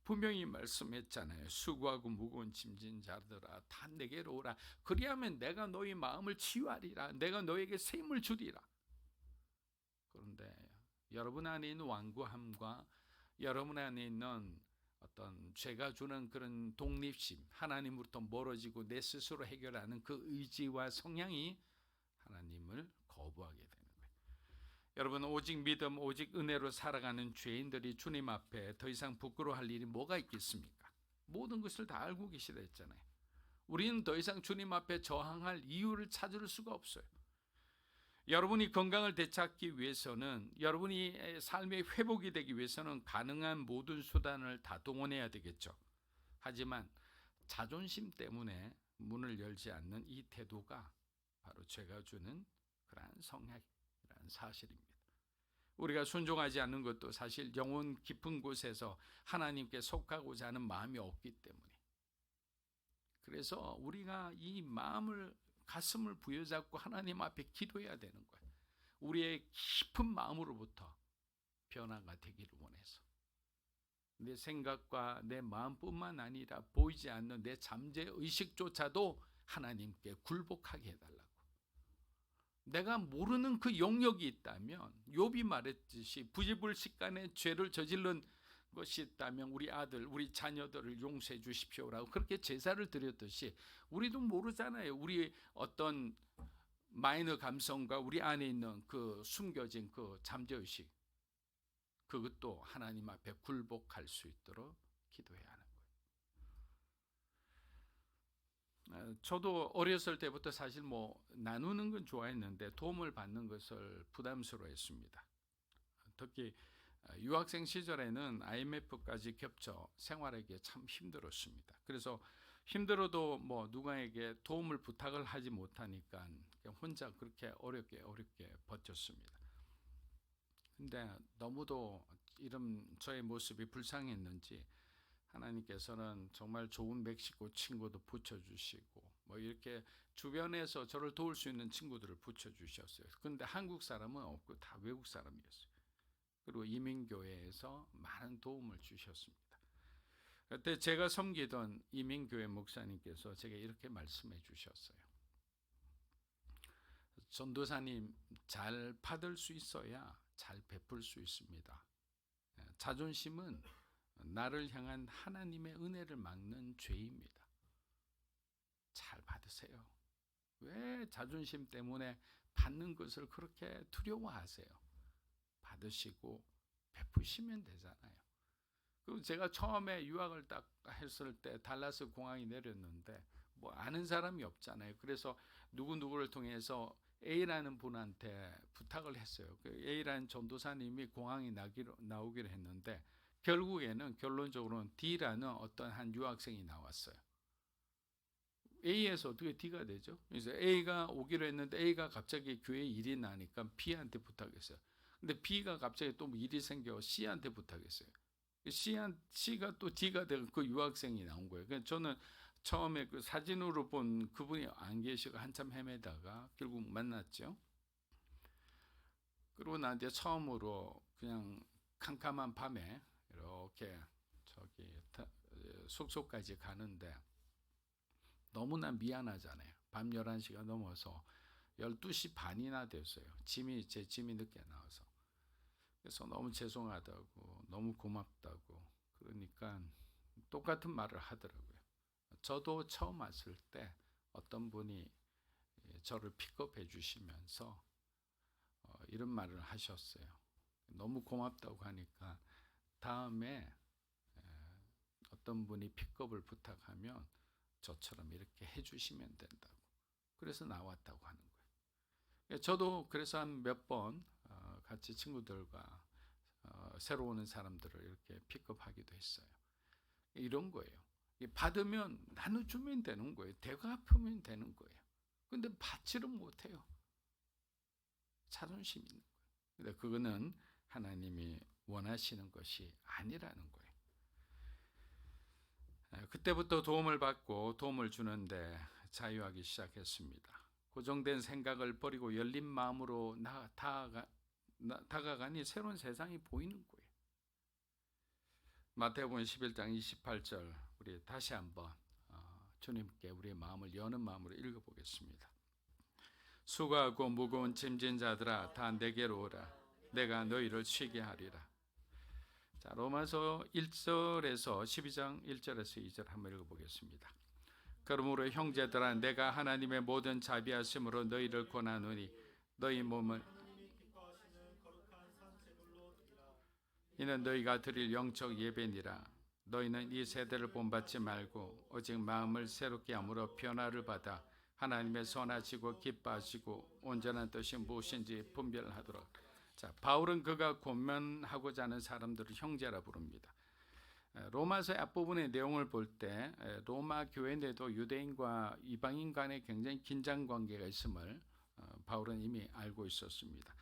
분명히 말씀했잖아요. 수고하고 무거운 짐진 자들아 다 내게로 오라. 그리하면 내가 너희 마음을 치유하리라. 내가 너에게 새 힘을 주리라. 그런데 여러분 안에 있는 완고함과 여러분 안에 있는 어떤 죄가 주는 그런 독립심, 하나님으로부터 멀어지고 내 스스로 해결하는 그 의지와 성향이 하나님을 거부하게 되는 거예요. 여러분, 오직 믿음, 오직 은혜로 살아가는 죄인들이 주님 앞에 더 이상 부끄러워할 일이 뭐가 있겠습니까? 모든 것을 다 알고 계시다 했잖아요. 우리는 더 이상 주님 앞에 저항할 이유를 찾을 수가 없어요. 여러분이 건강을 되찾기 위해서는, 여러분이 삶의 회복이 되기 위해서는 가능한 모든 수단을 다 동원해야 되겠죠. 하지만 자존심 때문에 문을 열지 않는 이 태도가 바로 죄가 주는 그러한 성향이라는 사실입니다. 우리가 순종하지 않는 것도 사실 영혼 깊은 곳에서 하나님께 속하고자 하는 마음이 없기 때문에, 그래서 우리가 이 마음을, 가슴을 부여잡고 하나님 앞에 기도해야 되는 거예요. 우리의 깊은 마음으로부터 변화가 되기를 원해서, 내 생각과 내 마음뿐만 아니라 보이지 않는 내 잠재 의식조차도 하나님께 굴복하게 해달라고. 내가 모르는 그 영역이 있다면, 욥이 말했듯이 부지불식간에 죄를 저지른 것이 있다면 우리 아들, 우리 자녀들을 용서해 주십시오라고 그렇게 제사를 드렸듯이, 우리도 모르잖아요. 우리 어떤 마이너 감성과 우리 안에 있는 그 숨겨진 그 잠재의식, 그것도 하나님 앞에 굴복할 수 있도록 기도해야 하는 거예요. 저도 어렸을 때부터 사실 나누는 건 좋아했는데 도움을 받는 것을 부담스러워했습니다. 특히 유학생 시절에는 IMF까지 겹쳐 생활하기에 참 힘들었습니다. 그래서 힘들어도 누구에게 도움을 부탁을 하지 못하니까 혼자 그렇게 어렵게 버텼습니다. 근데 너무도 이런 저의 모습이 불쌍했는지 하나님께서는 정말 좋은 멕시코 친구도 붙여주시고 이렇게 주변에서 저를 도울 수 있는 친구들을 붙여주셨어요. 근데 한국 사람은 없고 다 외국 사람이었어요. 그리고 이민교회에서 많은 도움을 주셨습니다. 그때 제가 섬기던 이민교회 목사님께서 제게 이렇게 말씀해 주셨어요. 전도사님, 잘 받을 수 있어야 잘 베풀 수 있습니다. 자존심은 나를 향한 하나님의 은혜를 막는 죄입니다. 잘 받으세요. 왜 자존심 때문에 받는 것을 그렇게 두려워하세요? 받으시고 베푸시면 되잖아요. 그리고 제가 처음에 유학을 딱 했을 때 달라스 공항에 내렸는데 아는 사람이 없잖아요. 그래서 누구를 통해서 A라는 분한테 부탁을 했어요. 그 A라는 전도사님이 공항에 나오기로 했는데 결론적으로는 D라는 어떤 한 유학생이 나왔어요. A에서 어떻게 D가 되죠? 그래서 A가 오기로 했는데 A가 갑자기 교회 일이 나니까 B한테 부탁했어요. 근데 B가 갑자기 또 일이 생겨 C한테 부탁했어요. C가 또 D가 되고 그 유학생이 나온 거예요. 그래서 저는 처음에 그 사진으로 본 그분이 안 계시고 한참 헤매다가 결국 만났죠. 그리고 난 이제 처음으로 그냥 캄캄한 밤에 이렇게 숙소까지 가는데 너무나 미안하잖아요. 밤 11시가 넘어서 12시 반이나 됐어요. 제 짐이 늦게 나와서. 그래서 너무 죄송하다고, 너무 고맙다고, 그러니까 똑같은 말을 하더라고요. 저도 처음 왔을 때 어떤 분이 저를 픽업해 주시면서 이런 말을 하셨어요. 너무 고맙다고 하니까 다음에 어떤 분이 픽업을 부탁하면 저처럼 이렇게 해주시면 된다고. 그래서 나왔다고 하는 거예요. 저도 그래서 한 몇 번 같이 친구들과 새로 오는 사람들을 이렇게 픽업하기도 했어요. 이런 거예요. 받으면 나눠주면 되는 거예요. 대갚으면 되는 거예요. 근데 받지를 못해요. 자존심이 있는 거예요. 근데 그거는 하나님이 원하시는 것이 아니라는 거예요. 그때부터 도움을 받고 도움을 주는데 자유하기 시작했습니다. 고정된 생각을 버리고 열린 마음으로 다가가니 새로운 세상이 보이는 거예요. 마태복음 11장 28절 우리 다시 한번 주님께 우리의 마음을 여는 마음으로 읽어보겠습니다. 수고하고 무거운 짐진 자들아 다 내게로 오라. 내가 너희를 쉬게 하리라. 자, 로마서 1절에서 12장 1절에서 2절 한번 읽어보겠습니다. 그러므로 형제들아 내가 하나님의 모든 자비하심으로 너희를 권하노니 너희 몸을 이는 너희가 드릴 영적 예배니라. 너희는 이 세대를 본받지 말고 오직 마음을 새롭게 함으로 변화를 받아 하나님의 선하시고 기뻐하시고 온전한 뜻이 무엇인지 분별하도록. 자, 바울은 그가 권면하고자 하는 사람들을 형제라 부릅니다. 로마서의 앞부분의 내용을 볼 때 로마 교회 내도 유대인과 이방인 간에 굉장히 긴장 관계가 있음을 바울은 이미 알고 있었습니다.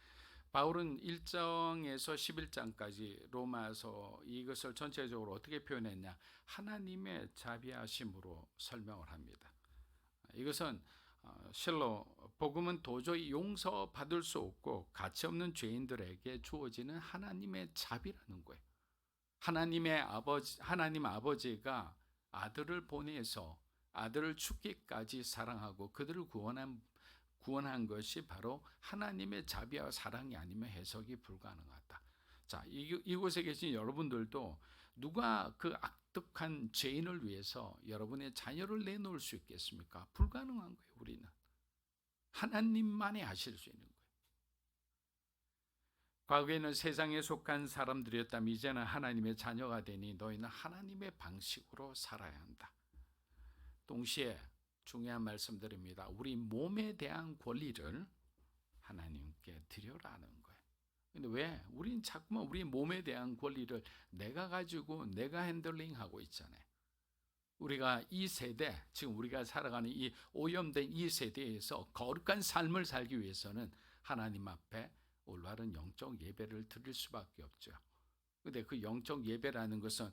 바울은 1장에서 11장까지 로마서 이것을 전체적으로 어떻게 표현했냐? 하나님의 자비하심으로 설명을 합니다. 이것은 실로 복음은 도저히 용서받을 수 없고 가치 없는 죄인들에게 주어지는 하나님의 자비라는 거예요. 하나님 아버지가 아들을 보내서 아들을 죽기까지 사랑하고 그들을 구원한 것이 바로 하나님의 자비와 사랑이 아니면 해석이 불가능하다. 자, 이곳에 계신 여러분들도 누가 그 악독한 죄인을 위해서 여러분의 자녀를 내놓을 수 있겠습니까? 불가능한 거예요. 우리는 하나님만이 하실 수 있는 거예요. 과거에는 세상에 속한 사람들이었다면 이제는 하나님의 자녀가 되니 너희는 하나님의 방식으로 살아야 한다. 동시에 중요한 말씀드립니다. 우리 몸에 대한 권리를 하나님께 드려라는 거예요. 근데 왜? 우린 자꾸만 우리 몸에 대한 권리를 내가 가지고 내가 핸들링하고 있잖아요. 우리가 이 세대, 지금 우리가 살아가는 이 오염된 이 세대에서 거룩한 삶을 살기 위해서는 하나님 앞에 올바른 영적 예배를 드릴 수밖에 없죠. 근데 그 영적 예배라는 것은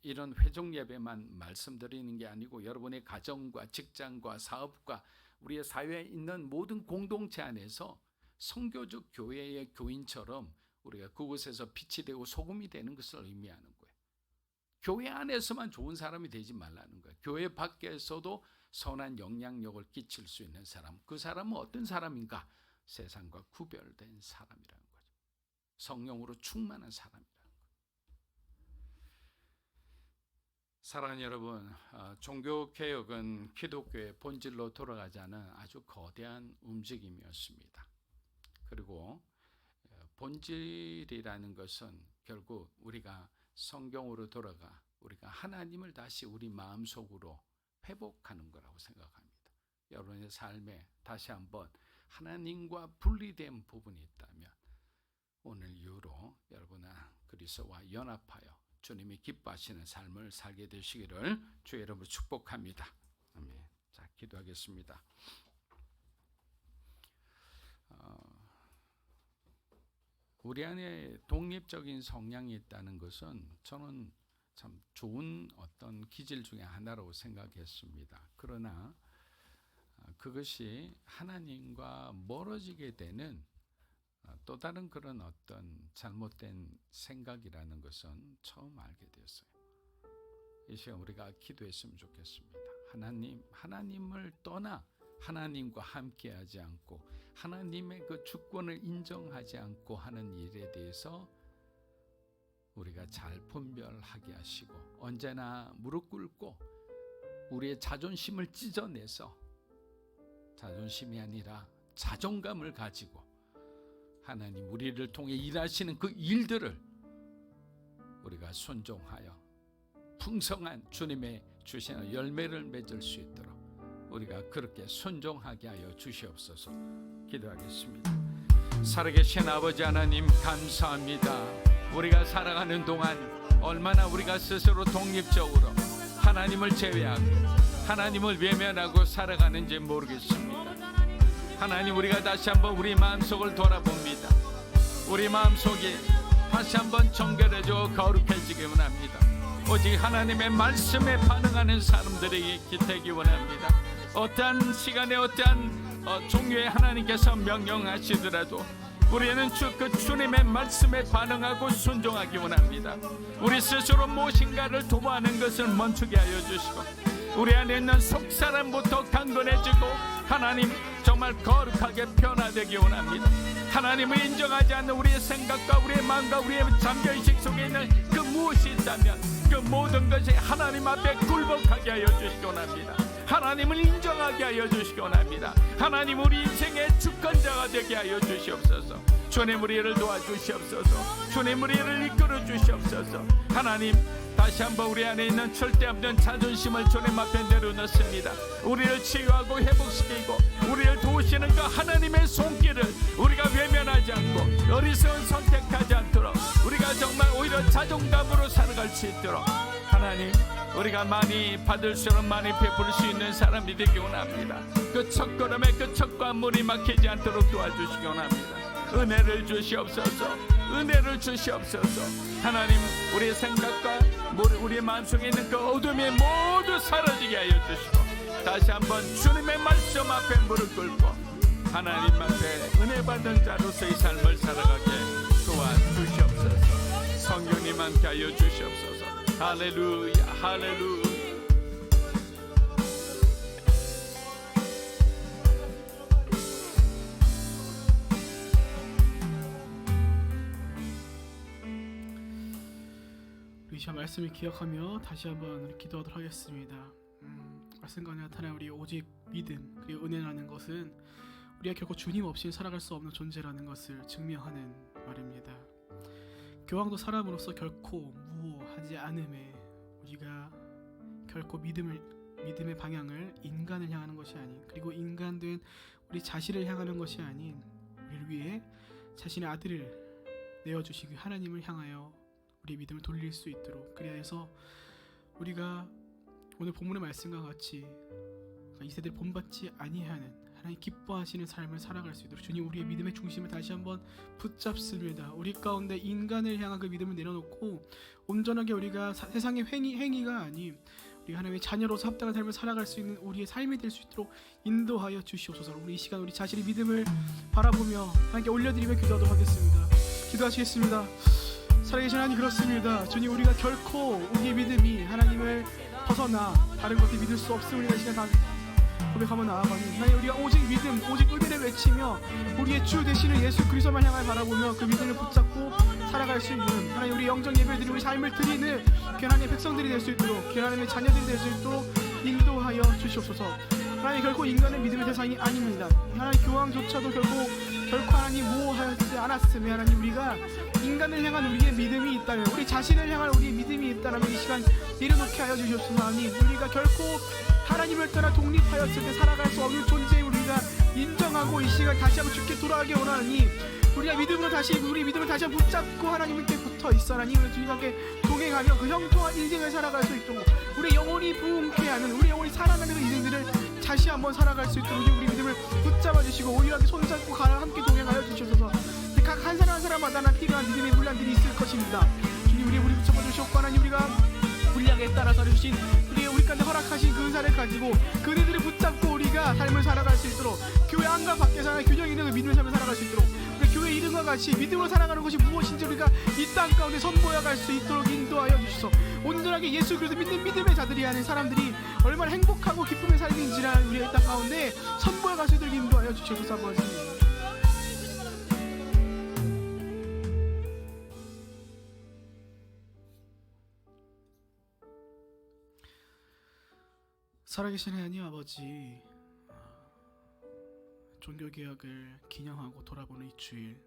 이런 회종 예배만 말씀드리는 게 아니고 여러분의 가정과 직장과 사업과 우리의 사회에 있는 모든 공동체 안에서 성교적 교회의 교인처럼 우리가 그곳에서 빛이 되고 소금이 되는 것을 의미하는 거예요. 교회 안에서만 좋은 사람이 되지 말라는 거예요. 교회 밖에서도 선한 영향력을 끼칠 수 있는 사람. 그 사람은 어떤 사람인가? 세상과 구별된 사람이라는 거죠. 성령으로 충만한 사람이라는 거예요. 사랑하는 여러분, 종교개혁은 기독교의 본질로 돌아가자는 아주 거대한 움직임이었습니다. 그리고 본질이라는 것은 결국 우리가 성경으로 돌아가 우리가 하나님을 다시 우리 마음속으로 회복하는 거라고 생각합니다. 여러분의 삶에 다시 한번 하나님과 분리된 부분이 있다면 오늘 이후로 여러분아 그리스도와 연합하여 주님이 기뻐하시는 삶을 살게 되시기를 주의 이름으로 축복합니다. 아멘. 자, 기도하겠습니다. 우리 안에 독립적인 성향이 있다는 것은 저는 참 좋은 어떤 기질 중에 하나라고 생각했습니다. 그러나 그것이 하나님과 멀어지게 되는 또 다른 그런 어떤 잘못된 생각이라는 것은 처음 알게 되었어요. 이 시간 우리가 기도했으면 좋겠습니다. 하나님을 떠나 하나님과 함께하지 않고 하나님의 그 주권을 인정하지 않고 하는 일에 대해서 우리가 잘 분별하게 하시고 언제나 무릎 꿇고 우리의 자존심을 찢어내서 자존심이 아니라 자존감을 가지고 하나님 우리를 통해 일하시는 그 일들을 우리가 순종하여 풍성한 주님의 주시는 열매를 맺을 수 있도록 우리가 그렇게 순종하게 하여 주시옵소서. 기도하겠습니다. 살아계신 아버지 하나님 감사합니다. 우리가 살아가는 동안 얼마나 우리가 스스로 독립적으로 하나님을 제외하고 하나님을 외면하고 살아가는지 모르겠습니다. 하나님 우리가 다시 한번 우리 마음속을 돌아봅니다. 우리 마음속이 다시 한번 정결해지고 거룩해지기 원합니다. 오직 하나님의 말씀에 반응하는 사람들에게 되기 원합니다. 어떠한 시간에 어떠한 종류의 하나님께서 명령하시더라도 우리는 그 주님의 말씀에 반응하고 순종하기 원합니다. 우리 스스로 무엇인가를 도모하는 것을 멈추게 하여 주시고 우리 안에 있는 속사람부터 강건해지고 하나님 정말 거룩하게 변화되기 원합니다. 하나님을 인정하지 않는 우리의 생각과 우리의 마음과 우리의 잠재의식 속에 있는 그 무엇이 있다면 그 모든 것이 하나님 앞에 굴복하게 하여 주시기 원합니다. 하나님을 인정하게 하여 주시기 원합니다. 하나님 우리 인생의 주권자가 되게 하여 주시옵소서. 주님 우리를 도와주시옵소서. 주님 우리를 이끌어 주시옵소서. 하나님 다시 한번 우리 안에 있는 절대없는 자존심을 주님 앞에 내려놓습니다. 우리를 치유하고 회복시키고 우리를 도우시는 그 하나님의 손길을 우리가 외면하지 않고 어리석은 선택하지 않도록 우리가 정말 오히려 자존감으로 살아갈 수 있도록 하나님, 우리가 많이 받을수록 많이 베풀 수 있는 사람이 되기 원합니다. 그 첫걸음에 그 첫 관문이 막히지 않도록 도와주시기 원합니다. 은혜를 주시옵소서. 은혜를 주시옵소서. 하나님, 우리의 생각과 우리의 마음속에 있는 그 어둠이 모두 사라지게 하여 주시고 다시 한번 주님의 말씀 앞에 무릎 꿇고 하나님 앞에 은혜 받은 자로서의 삶을 살아가게 도와주시옵소서. 성령님 함께 하여 주시옵소서. 할렐루야, 할렐루야. 우리 이 말씀을 기억하며 다시 한번 우리 기도하도록 하겠습니다. 말씀 가운데 나타난 우리 오직 믿음 그리고 은혜라는 것은 우리가 결코 주님 없이 살아갈 수 없는 존재라는 것을 증명하는 말입니다. 교황도 사람으로서 결코 무호하지 않음에 우리가 결코 믿음의 방향을 인간을 향하는 것이 아닌, 그리고 인간된 우리 자신을 향하는 것이 아닌 우리를 위해 자신의 아들을 내어주시고 하나님을 향하여 우리의 믿음을 돌릴 수 있도록, 그래야 해서 우리가 오늘 본문의 말씀과 같이 이 세대를 본받지 아니하는 하나님 기뻐하시는 삶을 살아갈 수 있도록 주님 우리의 믿음의 중심을 다시 한번 붙잡습니다. 우리 가운데 인간을 향한 그 믿음을 내려놓고 온전하게 우리가 세상의 행위가 아닌 우리 하나님의 자녀로서 합당한 삶을 살아갈 수 있는 우리의 삶이 될 수 있도록 인도하여 주시옵소서. 우리 이 시간 우리 자신의 믿음을 바라보며 하나님께 올려드리며 기도하도록 하겠습니다. 기도하시겠습니다. 살아계신 하나님, 그렇습니다. 주님, 우리가 결코 우리의 믿음이 하나님을 벗어나 다른 것을 믿을 수 없음을 이 시간 고백하며 나아가니 하나님, 우리가 오직 믿음, 오직 은혜를 외치며 우리의 주 되시는 예수 그리스도만 향하여 바라보며 그 믿음을 붙잡고 살아갈 수 있는 하나님, 우리 영적 예배를 드리고 우리 삶을 드리는 하나님의 백성들이 될 수 있도록, 하나님의 자녀들이 될 수 있도록 인도하여 주시옵소서. 하나님, 결코 인간의 믿음의 대상이 아닙니다. 하나님, 교황조차도 결코 하나님 모호하지 않았으며 하나님, 우리가 인간을 향한 우리의 믿음이 있다면, 우리 자신을 향한 우리의 믿음이 있다면 이 시간 내려놓게 하여 주시옵소서. 하나님, 우리가 결코 하나님을 떠나 독립하였을 때 살아갈 수 없는 존재임을 우리가 인정하고 이 시간 다시 한번 주께 돌아가기 원하니 우리가 믿음으로 다시 우리 믿음을 다시 한번 붙잡고 하나님께 붙어 있어 하나님, 주님과 함께 동행하며 그 형통한 인생을 살아갈 수 있도록 우리 영혼이 부흥케 하는, 우리 영혼이 살아가는 그 인생들을 다시 한번 살아갈 수 있도록 우리 믿음을 붙잡아 주시고 오히려 손잡고 함께 동행하여 주셔서 각 한 사람 한 사람마다 필요한 믿음의 분량들이 있을 것입니다. 주님, 우리 붙잡아 주시옵고 하나님, 우리가 분량에 따라서 주신 우리 가운데 허락하신 그 은사를 가지고 그네들을 붙잡고 우리가 삶을 살아갈 수 있도록 교회 안과 밖에서 균형 있는 그 믿음의 삶을 살아갈 수 있도록 우리 교회 이름과 같이 믿음으로 살아가는 것이 무엇인지 우리가 이 땅 가운데 선보여 갈 수 있도록 인도하여 주시소. 온전하게 예수 그리스도 믿는 믿음의 자들이 하는 사람들이 얼마나 행복하고 기쁨의 삶인지를 우리의 이 땅 가운데 선보여 갈 수 있도록 인도하여 주시옵소서. 아버지, 살아계신 하나님 아버지, 종교개혁을 기념하고 돌아보는 이 주일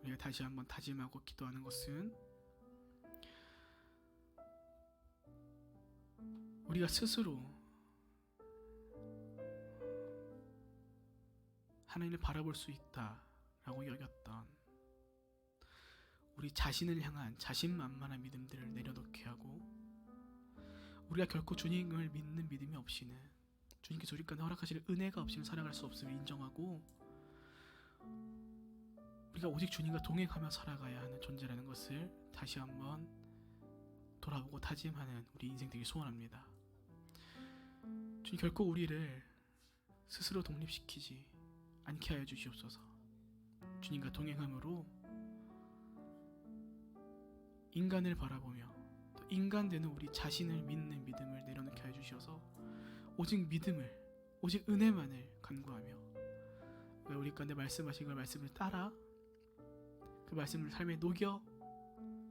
우리가 다시 한번 다짐하고 기도하는 것은 우리가 스스로 하나님을 바라볼 수 있다라고 여겼던 우리 자신을 향한 자신만만한 믿음들을 내려놓게 하고 우리가 결코 주님을 믿는 믿음이 없이는, 주님께서 우리 가운데 허락하시는 은혜가 없이는 살아갈 수 없음을 인정하고 우리가 오직 주님과 동행하며 살아가야 하는 존재라는 것을 다시 한번 돌아보고 다짐하는 우리 인생 되길 소원합니다. 주님, 결코 우리를 스스로 독립시키지 않게 하여 주시옵소서. 주님과 동행함으로 인간을 바라보며 인간 되는 우리 자신을 믿는 믿음을 내려놓게 하여 주셔서 오직 믿음을, 오직 은혜만을 간구하며 우리 가운데 말씀하신 그 말씀을 따라 그 말씀을 삶에 녹여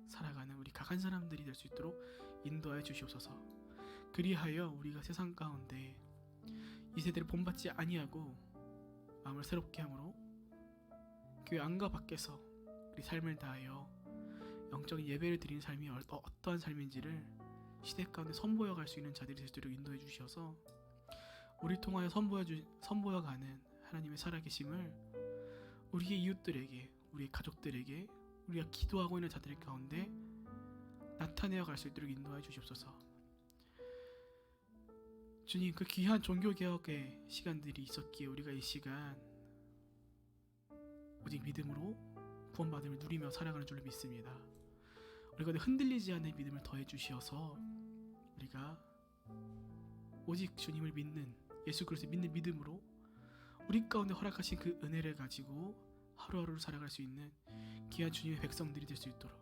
살아가는 우리 각 한 사람들이 될 수 있도록 인도하여 주시옵소서. 그리하여 우리가 세상 가운데 이 세대를 본받지 아니하고 마음을 새롭게 함으로 교회 안과 밖에서 우리 삶을 다하여 영적인 예배를 드리는 삶이 어떠한 삶인지를 시대 가운데 선보여 갈 수 있는 자들이 될 수 있도록 인도해 주셔서 우리 통하여 선보여가는 하나님의 살아계심을 우리의 이웃들에게, 우리의 가족들에게, 우리가 기도하고 있는 자들 가운데 나타내어 갈 수 있도록 인도해 주시옵소서. 주님, 그 귀한 종교개혁의 시간들이 있었기에 우리가 이 시간 오직 믿음으로 구원받음을 누리며 살아가는 줄로 믿습니다. 우리가 흔들리지 않는 믿음을 더해 주시어서 우리가 오직 주님을 믿는, 예수 그리스도를 믿는 믿음으로 우리 가운데 허락하신 그 은혜를 가지고 하루하루를 살아갈 수 있는 귀한 주님의 백성들이 될 수 있도록,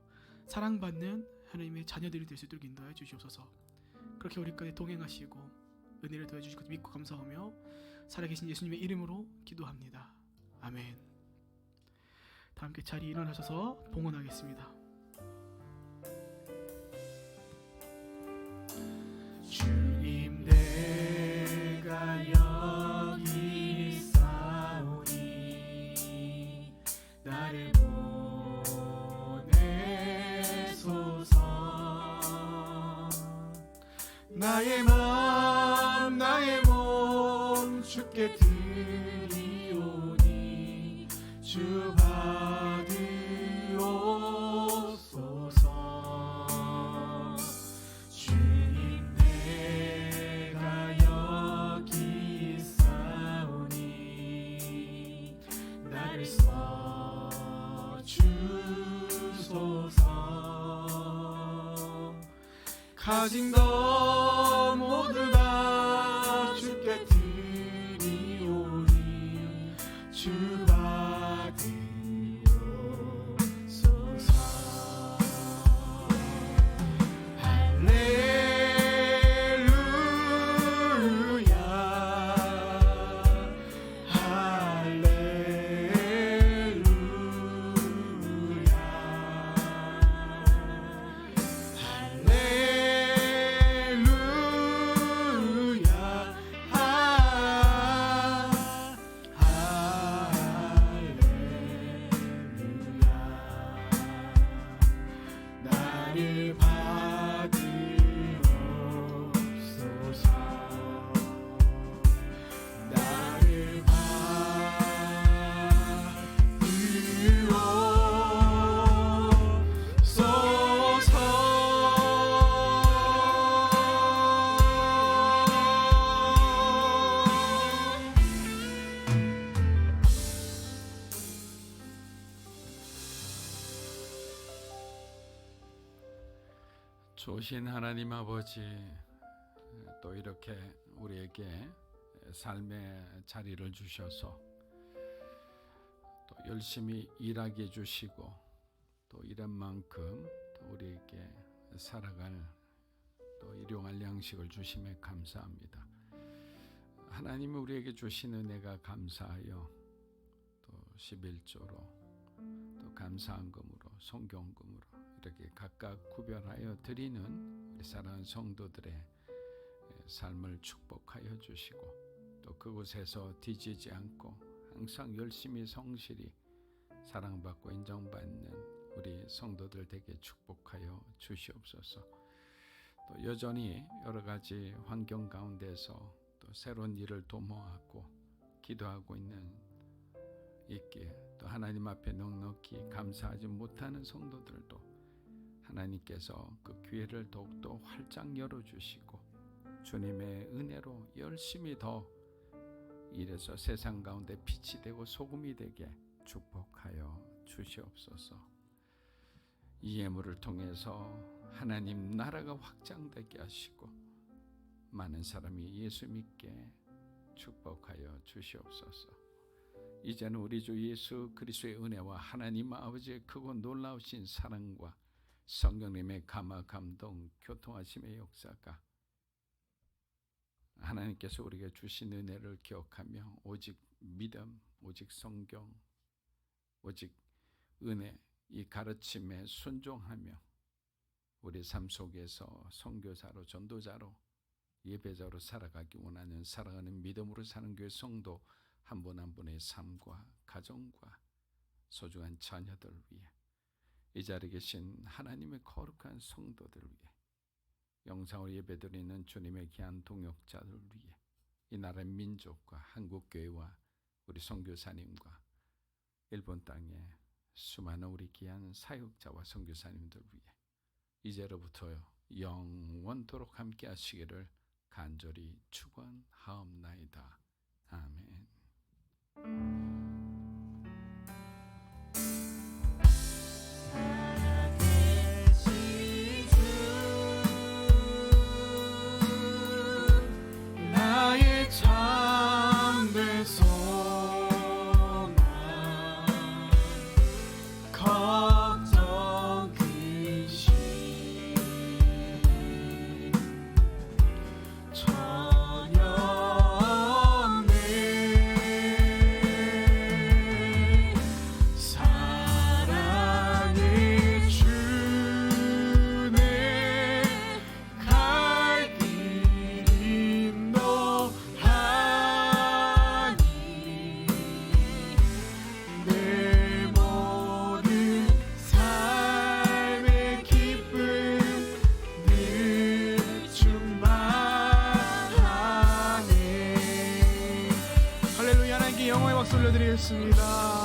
사랑받는 하나님의 자녀들이 될 수 있도록 인도해 주시옵소서. 그렇게 우리 가운데 동행하시고 은혜를 더해 주실 것 믿고 감사하며 살아계신 예수님의 이름으로 기도합니다. 아멘. 다 함께 자리에 일어나셔서 봉헌하겠습니다. 주님 내가 여기 있사오니 나를 보내소서. 나의 맘 나의 몸 주께 드리오니 주 받으옵소서. 주님 내가 여기 있사오니 나를 써주소서. 가진 것 모두 다 주께 드리오니 주 받으옵소서. 할렐루야 할렐루야 나를 받으옵소서. 나를 좋으신 하나님 아버지, 또 이렇게 우리에게 삶의 자리를 주셔서 또 열심히 일하게 해주시고 또 일한 만큼 또 우리에게 살아갈 또 일용할 양식을 주심에 감사합니다. 하나님이 우리에게 주신 은혜가 감사하여 또 11조로 또 감사한금으로 성경금으로 이렇게 각각 구별하여 드리는 우리 사랑하는 성도들의 삶을 축복하여 주시고 또 그곳에서 뒤지지 않고 항상 열심히 성실히 사랑받고 인정받는 우리 성도들 되게 축복하여 주시옵소서. 또 여전히 여러 가지 환경 가운데서 또 새로운 일을 도모하고 기도하고 있기에 또 하나님 앞에 넉넉히 감사하지 못하는 성도들도 하나님께서 그 기회를 더욱더 활짝 열어주시고 주님의 은혜로 열심히 더 일해서 세상 가운데 빛이 되고 소금이 되게 축복하여 주시옵소서. 이 예물을 통해서 하나님 나라가 확장되게 하시고 많은 사람이 예수 믿게 축복하여 주시옵소서. 이제는 우리 주 예수 그리스도의 은혜와 하나님 아버지의 크고 놀라우신 사랑과 성령님의 감화 감동 교통하심의 역사가 하나님께서 우리에게 주신 은혜를 기억하며 오직 믿음, 오직 성경, 오직 은혜 이 가르침에 순종하며 우리 삶 속에서 선교사로 전도자로 예배자로 살아가기 원하는 사랑하는 믿음으로 사는 교회 성도 한 분 한 분의 삶과 가정과 소중한 자녀들 위해 이 자리에 계신 하나님의 거룩한 성도들 위해 영상으로 예배드리는 주님의 귀한 동역자들 위해 이 나라의 민족과 한국교회와 우리 선교사님과 일본 땅에 수많은 우리 귀한 사역자와 선교사님들 위해 이제로부터 영원토록 함께 하시기를 간절히 축원하옵나이다. 아멘. 나의 참된 소망 걱정 근심 전혀 없네. 사랑의 주네 갈 길 인도하니 내 모든 삶의 기쁨 늘 충만하네. 할렐루야. 하나님께 영광의 박수 올려드리겠습니다.